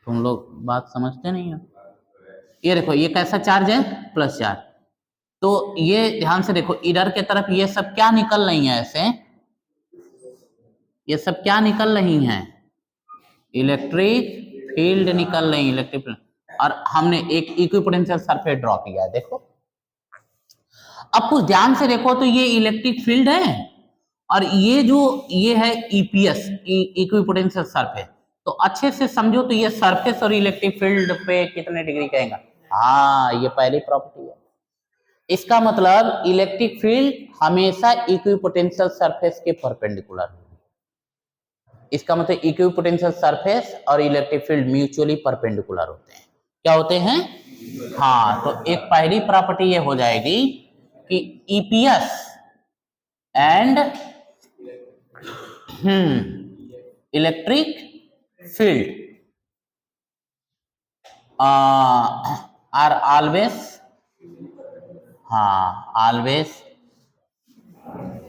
तुम लोग बात समझते नहीं हो। ये देखो ये कैसा चार्ज है, प्लस चार्ज। तो ये ध्यान से देखो इधर के तरफ ये सब क्या निकल रही है, ऐसे ये सब क्या निकल रही हैं, इलेक्ट्रिक फील्ड निकल रही है, इलेक्ट्रिक फील्ड। और हमने एक इक्विपोटेंशियल सरफेस ड्रॉ किया है। देखो अब कुछ ध्यान से देखो, तो ये इलेक्ट्रिक फील्ड है और ये जो ये है ईपीएस, इक्विपोटेंशियल सरफेस। तो अच्छे से समझो, तो ये सरफेस और इलेक्ट्रिक फील्ड पे कितने डिग्री कहेगा, हाँ ये पहली प्रॉपर्टी है। इसका मतलब इलेक्ट्रिक फील्ड हमेशा इक्विपोटेंशियल सरफेस के परपेंडिकुलर है। इसका मतलब इक्विपोटेंशियल सरफेस और इलेक्ट्रिक फील्ड म्यूचुअली परपेंडिकुलर होते हैं। क्या होते हैं, हाँ। तो एक पहली प्रॉपर्टी ये हो जाएगी कि EPS and electric field are always, हाँ ऑलवेज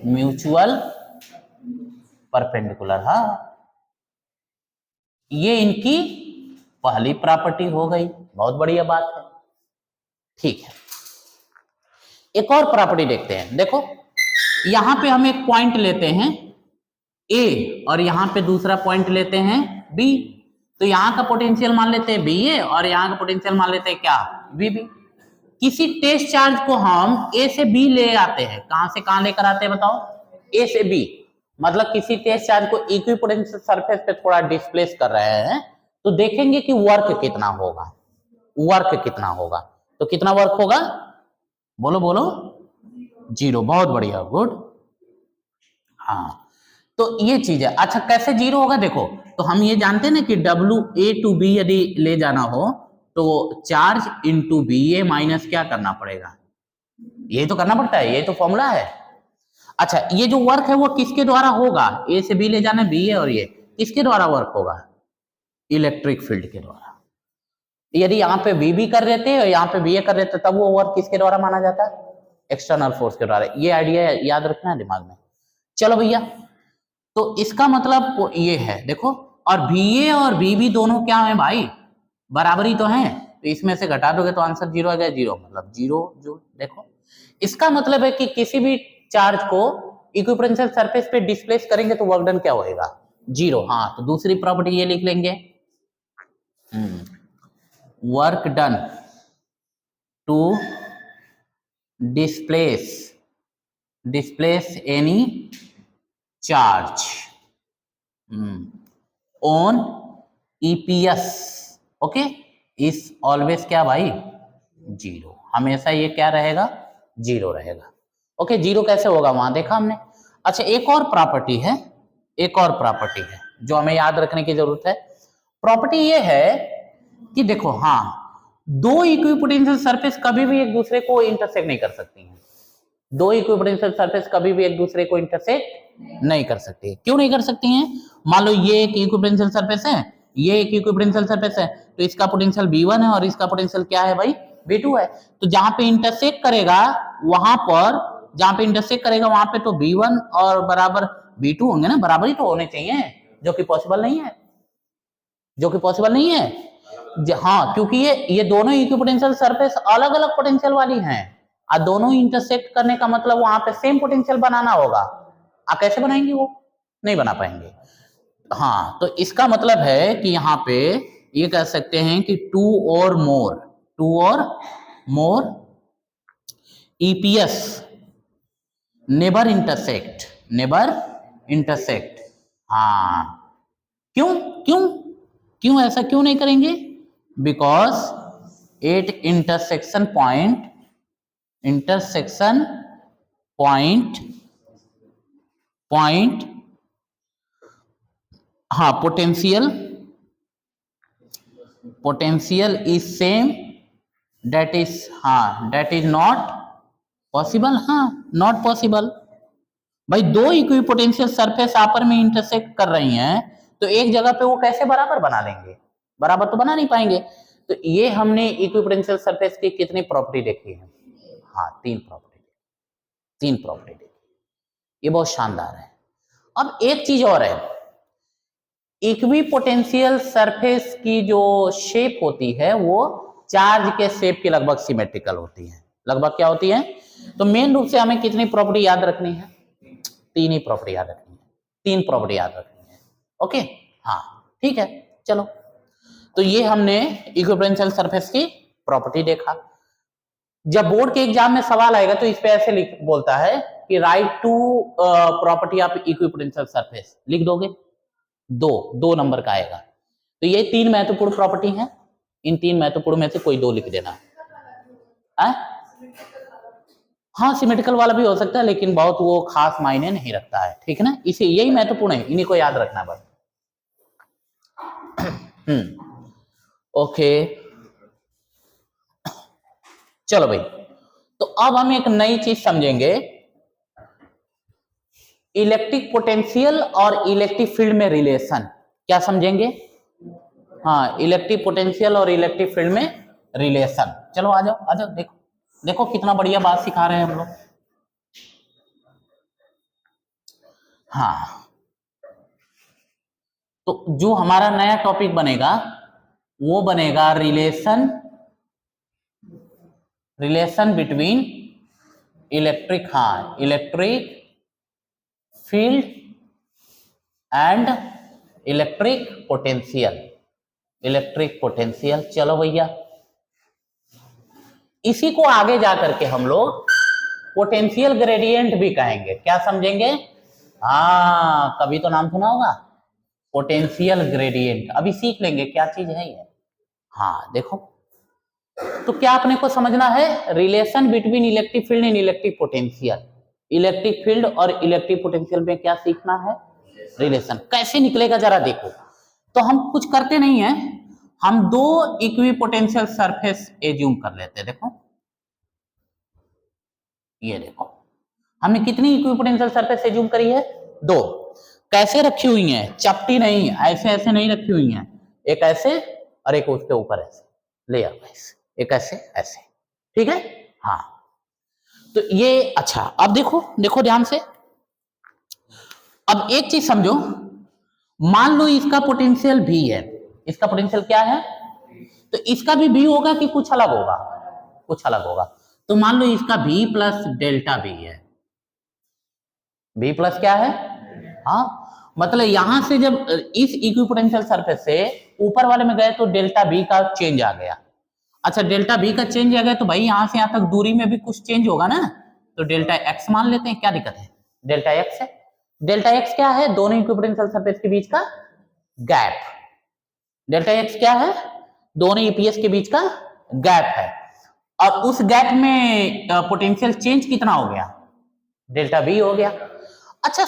म्यूचुअल परपेंडिकुलर। हाँ ये इनकी पहली प्रॉपर्टी हो गई, बहुत बढ़िया बात है। ठीक है, एक और प्रॉपर्टी देखते हैं। देखो यहां पे हम एक पॉइंट लेते हैं ए और यहां पे दूसरा पॉइंट लेते हैं बी। तो यहां का पोटेंशियल मान लेते हैं बी ए और यहां का पोटेंशियल मान लेते हैं क्या, बी बी। किसी टेस्ट चार्ज को हम ए से बी ले आते हैं, कहां से कहां लेकर आते हैं बताओ, ए से बी। मतलब किसी टेस्ट चार्ज को इक्विपोटेंशियल सरफेस पे थोड़ा डिस्प्लेस कर रहे हैं, तो देखेंगे कि वर्क कितना होगा, वर्क कितना होगा। तो कितना वर्क होगा, बोलो बोलो, 0। बहुत बढ़िया, गुड। हाँ तो ये चीज है। अच्छा कैसे 0 होगा, देखो तो हम ये जानते हैं ना कि W A to B यदि ले जाना हो तो चार्ज इंटू बी ए माइनस क्या करना पड़ेगा, ये तो करना पड़ता है, ये तो फॉर्मूला है। अच्छा ये जो वर्क है वो किसके द्वारा होगा, ए से बी ले जाना बी ए, और ये किसके द्वारा वर्क होगा, इलेक्ट्रिक फील्ड के द्वारा। यदि यहाँ पे बी बी कर देते और यहाँ पे बी ए कर देते तब वो वर्क किसके द्वारा माना जाता है, एक्सटर्नल फोर्स के द्वारा। ये आइडिया याद रखना है दिमाग में। चलो भैया, तो इसका मतलब ये है देखो, और बी ए और बी बी दोनों क्या है भाई, बराबरी तो है। तो इसमें से घटा दोगे तो आंसर 0 आ गया, 0 मतलब 0 जो। देखो इसका मतलब है कि किसी भी चार्ज को इक्विपोटेंशियल सरफेस पे डिस्प्लेस करेंगे तो वर्क डन क्या होएगा, 0। हाँ तो दूसरी प्रॉपर्टी ये लिख लेंगे, work done to displace any charge on EPS, okay, is always क्या भाई, 0। हमेशा ये क्या रहेगा, 0 रहेगा। ओके 0 कैसे होगा, वहां देखा हमने। अच्छा एक और प्रॉपर्टी है, एक और प्रॉपर्टी है जो हमें याद रखने की जरूरत है। प्रॉपर्टी ये है कि देखो, हाँ दो इक्विपोटेंशियल सरफेस कभी भी एक दूसरे को इंटरसेक्ट नहीं कर सकती हैं। दो इक्विपोटेंशियल सरफेस कभी भी एक दूसरे को इंटरसेक्ट नहीं कर सकती। क्यों नहीं कर सकती हैं, मान लो ये एक इक्विपोटेंशियल सरफेस है, ये एक इक्विपोटेंशियल सरफेस है, तो इसका पोटेंशियल B1 है और इसका पोटेंशियल क्या है भाई, B2 है। तो जहां पे इंटरसेक्ट करेगा वहां पर, जहां पे इंटरसेक्ट करेगा वहां पे तो B1 और बराबर B2 होंगे ना, बराबर ही तो होने चाहिए, जो कि पॉसिबल नहीं है, जो कि पॉसिबल नहीं है। हाँ क्योंकि ये दोनों इक्विपोटेंशियल सरफेस अलग अलग पोटेंशियल वाली हैं, और दोनों इंटरसेक्ट करने का मतलब वहां पे सेम पोटेंशियल बनाना होगा। आप कैसे बनाएंगे, वो नहीं बना पाएंगे। हाँ तो इसका मतलब है कि यहाँ पे ये कह सकते हैं कि टू और मोर ईपीएस नेबर इंटरसेक्ट। हाँ क्यों क्यों क्यों ऐसा क्यों नहीं करेंगे, बिकॉज एट इंटरसेक्शन पॉइंट हाँ potential is same, that is not possible. हाँ नॉट पॉसिबल, भाई दो इक्विपोटेंशियल सरफेस आपस में इंटरसेक्ट कर रही हैं, तो एक जगह पे वो कैसे बराबर बना लेंगे? बराबर तो बना नहीं पाएंगे। तो ये हमने इक्विपोटेंशियल सरफेस की कितनी प्रॉपर्टी देखी है? हाँ, तीन प्रॉपर्टी देखी। ये बहुत शानदार है। अब एक चीज और है, इक्विपोटेंशियल सरफेस की जो शेप होती है वो चार्ज के शेप के लगभग सिमेट्रिकल होती है। लगभग क्या होती है? तो मेन रूप से हमें कितनी प्रॉपर्टी याद रखनी है? तीन ही प्रॉपर्टी याद रखनी है, तीन प्रॉपर्टी याद रखनी है। ओके, हाँ ठीक है, चलो। तो ये हमने इक्विपोटेंशियल सरफेस की प्रॉपर्टी देखा। जब बोर्ड के एग्जाम में सवाल आएगा तो इस पे ऐसे बोलता है कि write two property of equipotential surface, लिख दोगे? दो नंबर का आएगा। तो ये तीन महत्वपूर्ण प्रॉपर्टी हैं, इन तीन महत्वपूर्ण में से कोई दो लिख देना है? हाँ, सिमेट्रिकल वाला भी हो सकता है, लेकिन बहुत वो खास मायने नहीं रखता है, ठीक है ना। इसे यही महत्वपूर्ण है, इन्हीं को याद रखना बस। ओके, चलो भाई। तो अब हम एक नई चीज समझेंगे, इलेक्ट्रिक पोटेंशियल और इलेक्ट्रिक फील्ड में रिलेशन। क्या समझेंगे? हाँ, इलेक्ट्रिक पोटेंशियल और इलेक्ट्रिक फील्ड में रिलेशन। चलो आ जाओ, आ जाओ, देखो देखो कितना बढ़िया बात सिखा रहे हैं हम लोग। हाँ, तो जो हमारा नया टॉपिक बनेगा वो बनेगा रिलेशन बिटवीन इलेक्ट्रिक, हाँ, electric field and electric potential. चलो भैया, इसी को आगे जाकर के हम लोग पोटेंशियल ग्रेडियंट भी कहेंगे। क्या समझेंगे? हाँ, कभी तो नाम सुना होगा पोटेंशियल ग्रेडियंट। अभी सीख लेंगे क्या चीज है ये। हाँ देखो, तो क्या अपने को समझना है? Relation between electric field and electric potential. Electric field और इलेक्ट्रिक पोटेंशियल में क्या सीखना है? रिलेशन। कैसे निकलेगा जरा देखो। तो हम कुछ करते नहीं है, हम दो इक्विपोटेंशियल सरफेस एज्यूम कर लेते हैं। देखो, ये देखो, हमने कितनी इक्विपोटेंशियल सरफेस एज्यूम करी है? दो। कैसे रखी हुई है? चपटी नहीं, ऐसे ऐसे नहीं रखी हुई है, एक ऐसे और एक उसके ऊपर ऐसे, ले आओ ऐसे, एक ऐसे ऐसे, ठीक है। हाँ, तो ये अच्छा, अब देखो देखो ध्यान से। अब एक चीज समझो, मान लो इसका पोटेंशियल भी है। इसका पोटेंशियल क्या है? तो इसका भी V होगा कि कुछ अलग होगा? कुछ अलग होगा। तो मान लो इसका V प्लस डेल्टा V है। V प्लस क्या है? हाँ, मतलब यहां से जब इस इक्विपोटेंशियल सरफेस से ऊपर वाले में गए तो डेल्टा V का चेंज आ गया। अच्छा, डेल्टा V का चेंज आ गया तो भाई यहां से यहां तक दूरी में भी कुछ चेंज होगा ना, तो डेल्टा x मान लेते हैं। क्या दिक्कत है? डेल्टा x है। डेल्टा x क्या है? दोनों इक्विपोटेंशियल सरफेस के बीच का गैप। डेल्टा x क्या है? दोनों ईपीएस के बीच का गैप है। और उस गैप में पोटेंशियल चेंज कितना हो गया? डेल्टा V हो गया। अच्छा,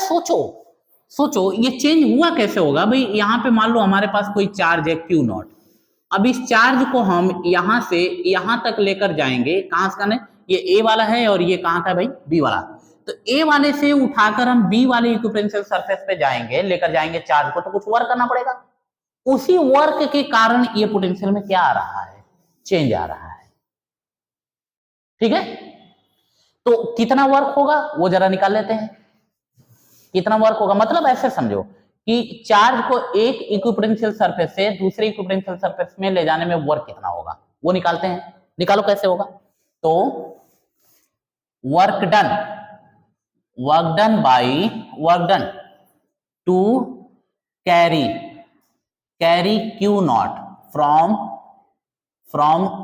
सोचो ये चेंज हुआ कैसे होगा भाई? यहां पे मान लो हमारे पास कोई चार्ज है Q0। अब इस चार्ज को हम यहां से यहां तक लेकर जाएंगे। कहां से? नहीं, ये A वाला है और ये कहां का है भाई? B वाला। तो A वाले से उठाकर हम B वाले इक्विपोटेंशियल सरफेस पे जाएंगे, लेकर जाएंगे चार्ज को, तो कुछ वर्क करना पड़ेगा। उसी वर्क के कारण ये पोटेंशियल में क्या आ रहा है? चेंज आ रहा है, ठीक है। तो कितना वर्क होगा वो जरा निकाल लेते हैं। कितना वर्क होगा मतलब ऐसे समझो कि चार्ज को एक इक्विपोटेंशियल सरफेस से दूसरे इक्विपोटेंशियल सरफेस में ले जाने में वर्क कितना होगा वो निकालते हैं। निकालो कैसे होगा। तो work done to carry Q0 from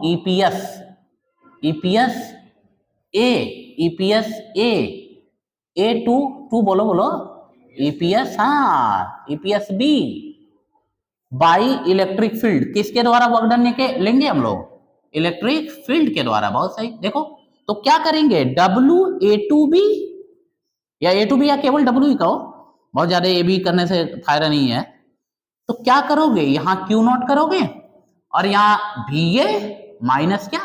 EPS A to बोलो EPS, हाँ, EPS B by electric field. किसके द्वारा वर्क डन लेंगे हम लोग? इलेक्ट्रिक फील्ड के द्वारा। बहुत सही। देखो, तो क्या करेंगे? A2B या A2B या केवल W ही कहो, बहुत ज्यादा A B करने से फायदा नहीं है। तो क्या करोगे? यहां Q0 करोगे और यहां VA माइनस क्या?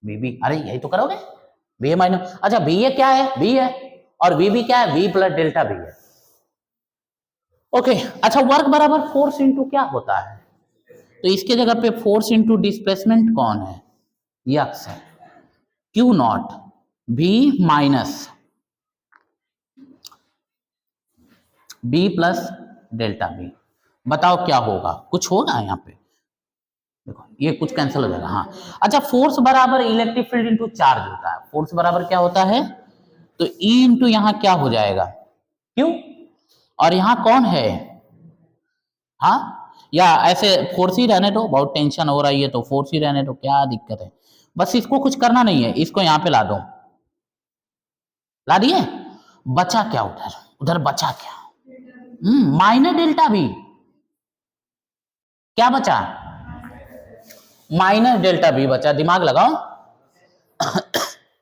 VB। अरे यही तो करोगे, VA माइनस। अच्छा, VA क्या है? V है और वी भी क्या है, वी प्लस डेल्टा वी है। ओके अच्छा, वर्क बराबर फोर्स इंटू क्या होता है, तो इसके जगह पे फोर्स इंटू डिस्प्लेसमेंट कौन है, यक्स है, Q not B minus B plus delta B. बताओ क्या होगा, कुछ होगा यहाँ पे, देखो ये कुछ कैंसिल हो जाएगा। हाँ अच्छा, फोर्स बराबर इलेक्ट्रिक फील्ड इंटू चार्ज होता है, फोर्स बराबर क्या होता है, तो ई इंटू यहाँ क्या हो जाएगा, क्यों, और यहाँ कौन है, हाँ या ऐसे फोर्स ही रहने दो, बहुत टेंशन हो रही है तो फोर्स ही रहने दो, क्या दिक्कत है, बस इसको कुछ करना नहीं है, इसको यहाँ पे ला दो, ला दिए, बचा क्या उधर, उधर बचा क्या, माइनस डेल्टा भी, क्या बचा, माइनस डेल्टा बी बचा, दिमाग लगाओ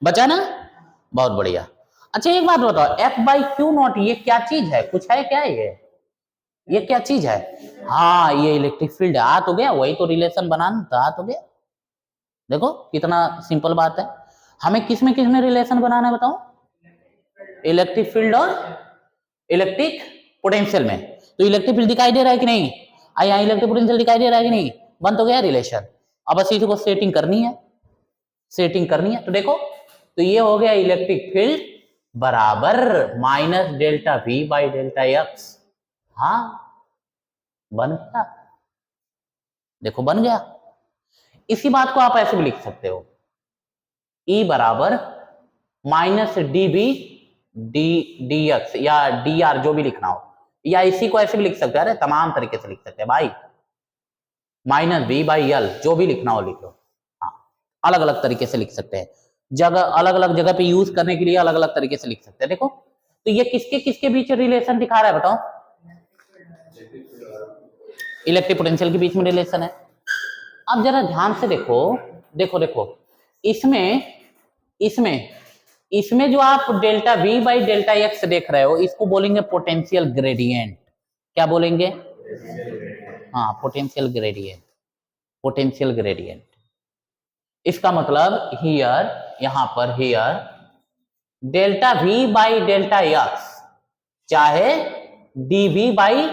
बचा ना, बहुत बढ़िया। अच्छा एक बात बताओ, एफ बाई क्यू नॉट ये क्या चीज है, कुछ है क्या ये क्या चीज है, हाँ ये इलेक्ट्रिक फील्ड, आ तो गया, वही तो रिलेशन बनाना था, आ तो गया, देखो कितना सिंपल बात है। हमें किस में रिलेशन बनाना है बताओ, इलेक्ट्रिक फील्ड और इलेक्ट्रिक पोटेंशियल में, तो इलेक्ट्रिक फील्ड दिखाई दे रहा है कि नहीं, यहाँ इलेक्ट्रिक पोटेंशियल दिखाई दे रहा है कि नहीं, बन तो गया रिलेशन। अब बस इसी को सेटिंग करनी है, सेटिंग करनी है, तो देखो तो ये हो गया इलेक्ट्रिक फील्ड बराबर minus delta v by delta x, हाँ बन गया, देखो बन गया। इसी बात को आप ऐसे भी लिख सकते हो, E बराबर minus D B D X या डी आर, जो भी लिखना हो, या इसी को ऐसे भी लिख सकते हैं, अरे तमाम तरीके से लिख सकते हैं भाई, माइनस बी बाई एल, जो भी लिखना हो लिख लो, हाँ अलग अलग तरीके से लिख सकते हैं, जगह अलग अलग जगह पे यूज करने के लिए अलग अलग तरीके से लिख सकते हैं। देखो तो ये किसके किसके बीच रिलेशन दिखा रहा है बताओ, इलेक्ट्रिक पोटेंशियल के बीच में रिलेशन है। अब जरा ध्यान से देखो, देखो देखो इसमें जो आप delta v by delta x देख रहे हो, इसको बोलेंगे पोटेंशियल ग्रेडियंट, क्या बोलेंगे, हाँ पोटेंशियल ग्रेडियंट, पोटेंशियल ग्रेडियंट। इसका मतलब हियर, यहां पर here delta v by delta x चाहे d v by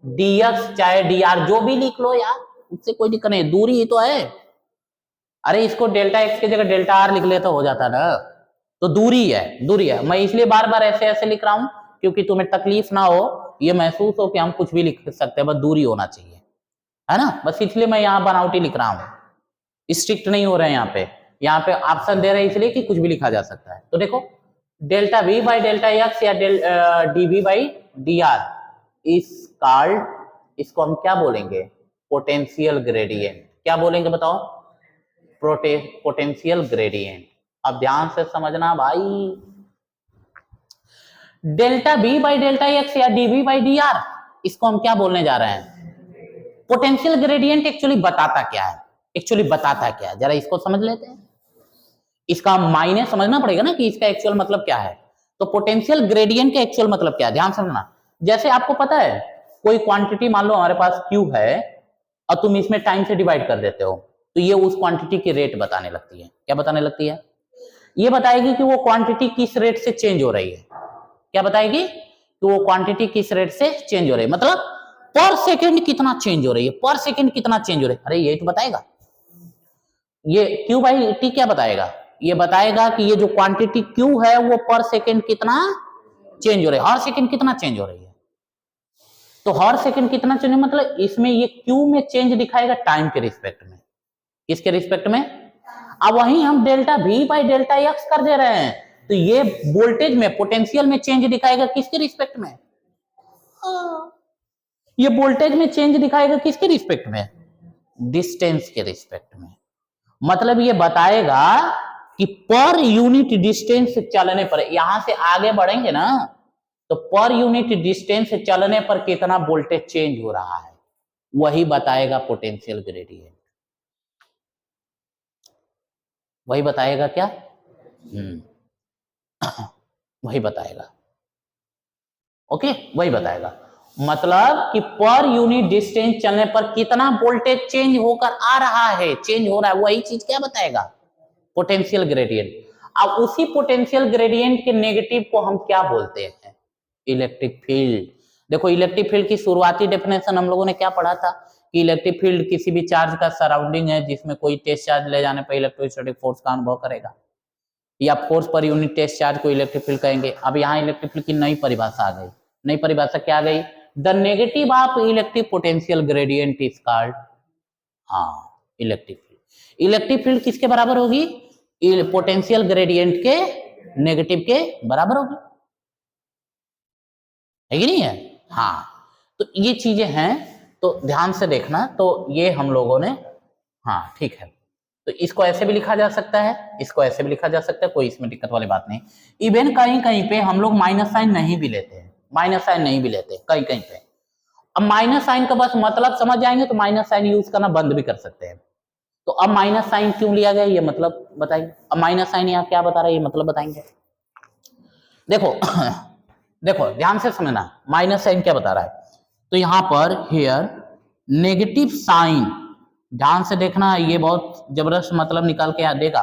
d x चाहे डी आर, जो भी लिख लो यार, उससे कोई दिक्कत नहीं, दूरी ही तो है, अरे इसको डेल्टा एक्स की जगह डेल्टा आर लिख ले तो हो जाता ना, तो दूरी है, दूरी है। मैं इसलिए बार बार ऐसे ऐसे लिख रहा हूं क्योंकि तुम्हें तकलीफ ना हो, ये महसूस हो कि हम कुछ भी लिख सकते हैं, बस दूरी होना चाहिए, है ना, बस इसलिए मैं यहाँ बनावटी लिख रहा हूं, स्ट्रिक्ट नहीं हो रहे हैं यहाँ पे ऑप्शन दे रहे हैं इसलिए कि कुछ भी लिखा जा सकता है। तो देखो delta v by delta x या d v by d r is called, इसको हम क्या बोलेंगे, पोटेंशियल ग्रेडियंट, क्या बोलेंगे बताओ, पोटेंशियल ग्रेडियंट। अब ध्यान से समझना भाई, delta b by delta x या d v by d r, इसको हम क्या बोलने जा रहे हैं, पोटेंशियल ग्रेडियंट एक्चुअली बताता क्या है, एक्चुअली बताता क्या है, जरा इसको समझ लेते हैं, इसका मायने समझना पड़ेगा ना कि इसका एक्चुअल मतलब क्या है। तो पोटेंशियल ग्रेडियंट का एक्चुअल मतलब क्या है, ध्यान समझना। जैसे आपको पता है कोई क्वांटिटी मान लो हमारे पास क्यू है और तुम इसमें टाइम से डिवाइड कर देते हो, तो ये उस क्वांटिटी की रेट बताने लगती है, क्या बताने लगती है, ये बताएगी कि वो क्वांटिटी किस रेट से चेंज हो रही है, क्या बताएगी कि वो क्वांटिटी किस रेट से चेंज हो रही है, मतलब पर सेकंड कितना चेंज हो रही है, पर सेकंड कितना चेंज हो रही है, अरे यही तो बताएगा। ये क्यू बाई टी क्या बताएगा, ये बताएगा कि ये जो क्वांटिटी क्यू है वो पर सेकंड कितना चेंज हो रही है, हर सेकंड कितना चेंज हो रही है। तो हर सेकंड कितना चेंज, मतलब इसमें ये क्यू में चेंज दिखाएगा टाइम के रिस्पेक्ट में, किसके रिस्पेक्ट में, अब वहीं हम delta v by delta x कर दे रहे हैं, तो ये वोल्टेज में पोटेंशियल में चेंज दिखाएगा किसके रिस्पेक्ट में, ये वोल्टेज में चेंज दिखाएगा किसके रिस्पेक्ट में, डिस्टेंस के रिस्पेक्ट में। मतलब ये बताएगा कि पर यूनिट डिस्टेंस चलने पर, यहां से आगे बढ़ेंगे ना तो पर यूनिट डिस्टेंस चलने पर कितना वोल्टेज चेंज हो रहा है, वही बताएगा पोटेंशियल ग्रेडियंट, वही बताएगा क्या, वही बताएगा, ओके वही बताएगा। मतलब कि पर यूनिट डिस्टेंस चलने पर कितना वोल्टेज चेंज होकर आ रहा है, चेंज हो रहा है, वही चीज क्या बताएगा, पोटेंशियल ग्रेडियंट। अब उसी पोटेंशियल ग्रेडियंट के नेगेटिव को हम क्या बोलते हैं? Electric field. देखो इलेक्ट्रिक फील्ड की शुरुआती डेफिनेशन हम लोगों ने क्या पढ़ा था कि इलेक्ट्रिक फील्ड किसी भी चार्ज का सराउंडिंग है जिसमें कोई टेस्ट चार्ज ले जाने पर इलेक्ट्रोस्टैटिक फोर्स का अनुभव करेगा, या फोर्स पर यूनिट टेस्ट चार्ज को इलेक्ट्रिक फील्ड कहेंगे। अब यहाँ इलेक्ट्रिक फील्ड की नई परिभाषा आ गई। नई परिभाषा क्या आ गई? The negative of electric potential gradient is called, हाँ, इलेक्ट्रिक फील्ड। इलेक्ट्रिक फील्ड किसके बराबर होगी? पोटेंशियल ग्रेडियंट के नेगेटिव के बराबर होगी, है कि नहीं है? हाँ, तो ये चीजें हैं, तो ध्यान से देखना। तो ये हम लोगों ने, हाँ ठीक है, तो इसको ऐसे भी लिखा जा सकता है, इसको ऐसे भी लिखा जा सकता है, कोई इसमें दिक्कत वाली बात नहीं। इवन कहीं कहीं पे हम लोग माइनस साइन नहीं भी लेते हैं, माइनस साइन नहीं भी लेते कहीं कहीं पे। अब माइनस साइन का बस मतलब समझ जाएंगे तो माइनस साइन यूज करना बंद भी कर सकते हैं। तो अब माइनस साइन क्यों लिया गया ये मतलब बताइए। अब माइनस साइन यहाँ क्या बता रहा है ये मतलब बताएंगे। देखो देखो ध्यान से समझना, माइनस साइन क्या बता रहा है। तो यहां पर हियर नेगेटिव साइन, ध्यान से देखना, ये बहुत जबरदस्त मतलब निकाल के देगा।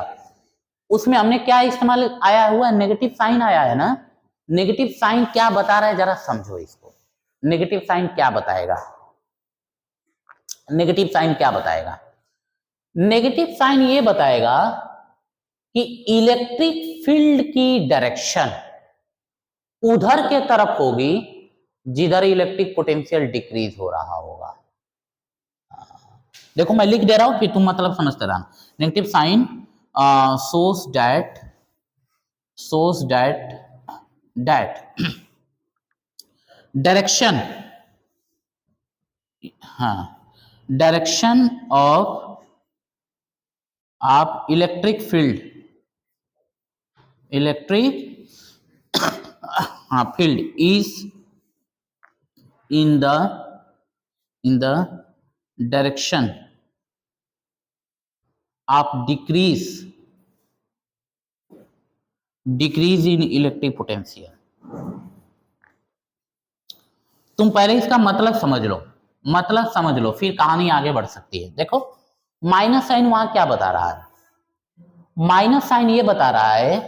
उसमें हमने क्या इस्तेमाल आया हुआ है? नेगेटिव साइन आया है ना। नेगेटिव साइन क्या बता रहा है जरा समझो इसको। नेगेटिव साइन क्या बताएगा? नेगेटिव साइन क्या बताएगा? नेगेटिव साइन ये बताएगा कि इलेक्ट्रिक फील्ड की डायरेक्शन उधर के तरफ होगी जिधर इलेक्ट्रिक पोटेंशियल डिक्रीज हो रहा होगा। देखो मैं लिख दे रहा हूं फिर तुम मतलब समझते रहना। Negative sign shows that direction, हाँ, डायरेक्शन ऑफ इलेक्ट्रिक फील्ड, हाँ field is in the direction of decrease in electric potential. तुम पहले इसका मतलब समझ लो फिर कहानी आगे बढ़ सकती है। देखो माइनस साइन वहां क्या बता रहा है? माइनस साइन ये बता रहा है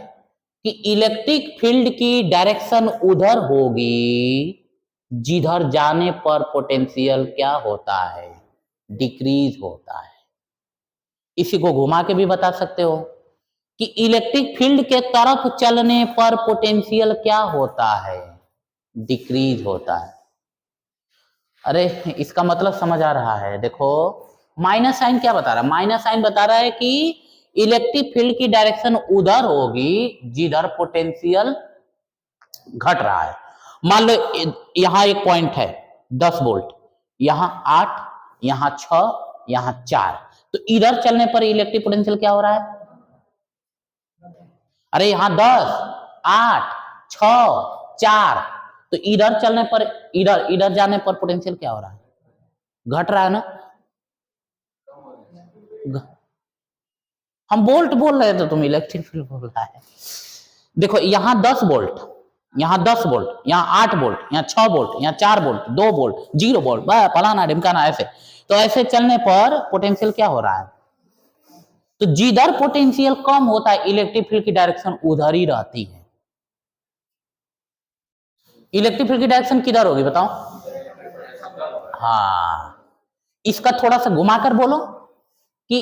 कि इलेक्ट्रिक फील्ड की डायरेक्शन उधर होगी जिधर जाने पर पोटेंशियल क्या होता है? डिक्रीज होता है। इसी को घुमा के भी बता सकते हो कि इलेक्ट्रिक फील्ड के तरफ चलने पर पोटेंशियल क्या होता है? डिक्रीज होता है। अरे इसका मतलब समझ आ रहा है। देखो माइनस साइन क्या बता रहा है? माइनस साइन बता रहा है कि इलेक्ट्रिक फील्ड की डायरेक्शन उधर होगी जिधर पोटेंशियल घट रहा है। मान लो यहां एक पॉइंट है 10 वोल्ट, यहां 8, यहां 6, यहां 4, तो इधर चलने पर इलेक्ट्रिक पोटेंशियल क्या हो रहा है? अरे यहां 10, 8, 6, 4, तो इधर चलने पर इधर जाने पर पोटेंशियल क्या हो रहा है? घट रहा है ना। हम वोल्ट बोल रहे थे, तुम इलेक्ट्रिक फील्ड बोल रहा है। देखो यहां 10 वोल्ट, यहां 10 वोल्ट, यहां 8 वोल्ट, यहां 6 वोल्ट, यहां 4 वोल्ट, 2 वोल्ट, 0 वोल्ट, फलाना ढिमकाना ऐसे। तो ऐसे चलने पर पोटेंशियल क्या हो रहा है? तो जिधर पोटेंशियल कम होता है इलेक्ट्रिक फील्ड की डायरेक्शन उधर ही रहती है। इलेक्ट्रिक फील्ड की डायरेक्शन किधर होगी बताओ? हाँ, इसका थोड़ा सा घुमाकर बोलो कि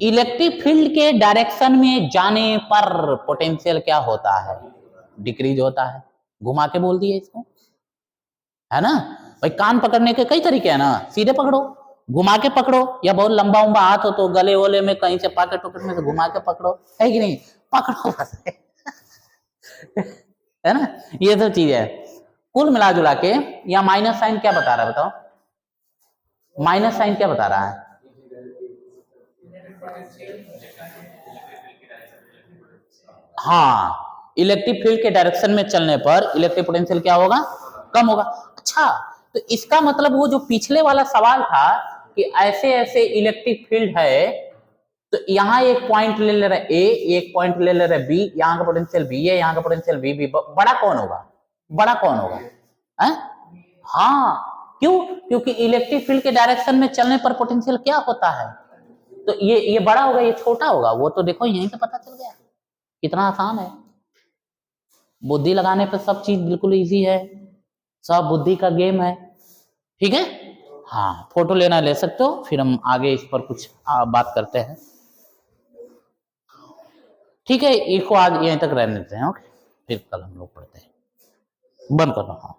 इलेक्ट्रिक फील्ड के डायरेक्शन में जाने पर पोटेंशियल क्या होता है? डिक्रीज होता है। घुमा के बोल दिए इसको, है ना भाई। कान पकड़ने के कई तरीके हैं ना, सीधे पकड़ो, घुमा के पकड़ो, या बहुत लंबा उम्बा हाथ हो तो गले वोले में कहीं से पॉकेट वॉकेट में से घुमा के पकड़ो, है कि नहीं? पकड़ो बस है ना, ये सब चीज है। कुल मिला जुला के या माइनस साइन क्या बता रहा है बताओ? माइनस साइन क्या बता रहा है? हाँ, इलेक्ट्रिक फील्ड के डायरेक्शन में चलने पर इलेक्ट्रिक पोटेंशियल क्या होगा? कम होगा। अच्छा, तो इसका मतलब वो जो पिछले वाला सवाल था कि ऐसे ऐसे इलेक्ट्रिक फील्ड है, तो यहाँ एक पॉइंट ले रहे ए, एक पॉइंट ले रहे बी, यहाँ का पोटेंशियल बी है, यहाँ का पोटेंशियल बी, बड़ा कौन होगा? बड़ा कौन होगा? है? हाँ, क्यों? क्योंकि इलेक्ट्रिक फील्ड के डायरेक्शन में चलने पर पोटेंशियल क्या होता है? तो ये बड़ा होगा, ये छोटा होगा, वो तो देखो यहीं से पता चल गया। कितना आसान है, बुद्धि लगाने पर सब चीज बिल्कुल इजी है, सब बुद्धि का गेम है। ठीक है, हाँ फोटो लेना ले सकते हो, फिर हम आगे इस पर कुछ बात करते हैं। ठीक है, इसको आज यहीं तक रहने देते हैं, ओके, फिर कल हम लोग पढ़ते हैं। बंद कर रहा हूँ।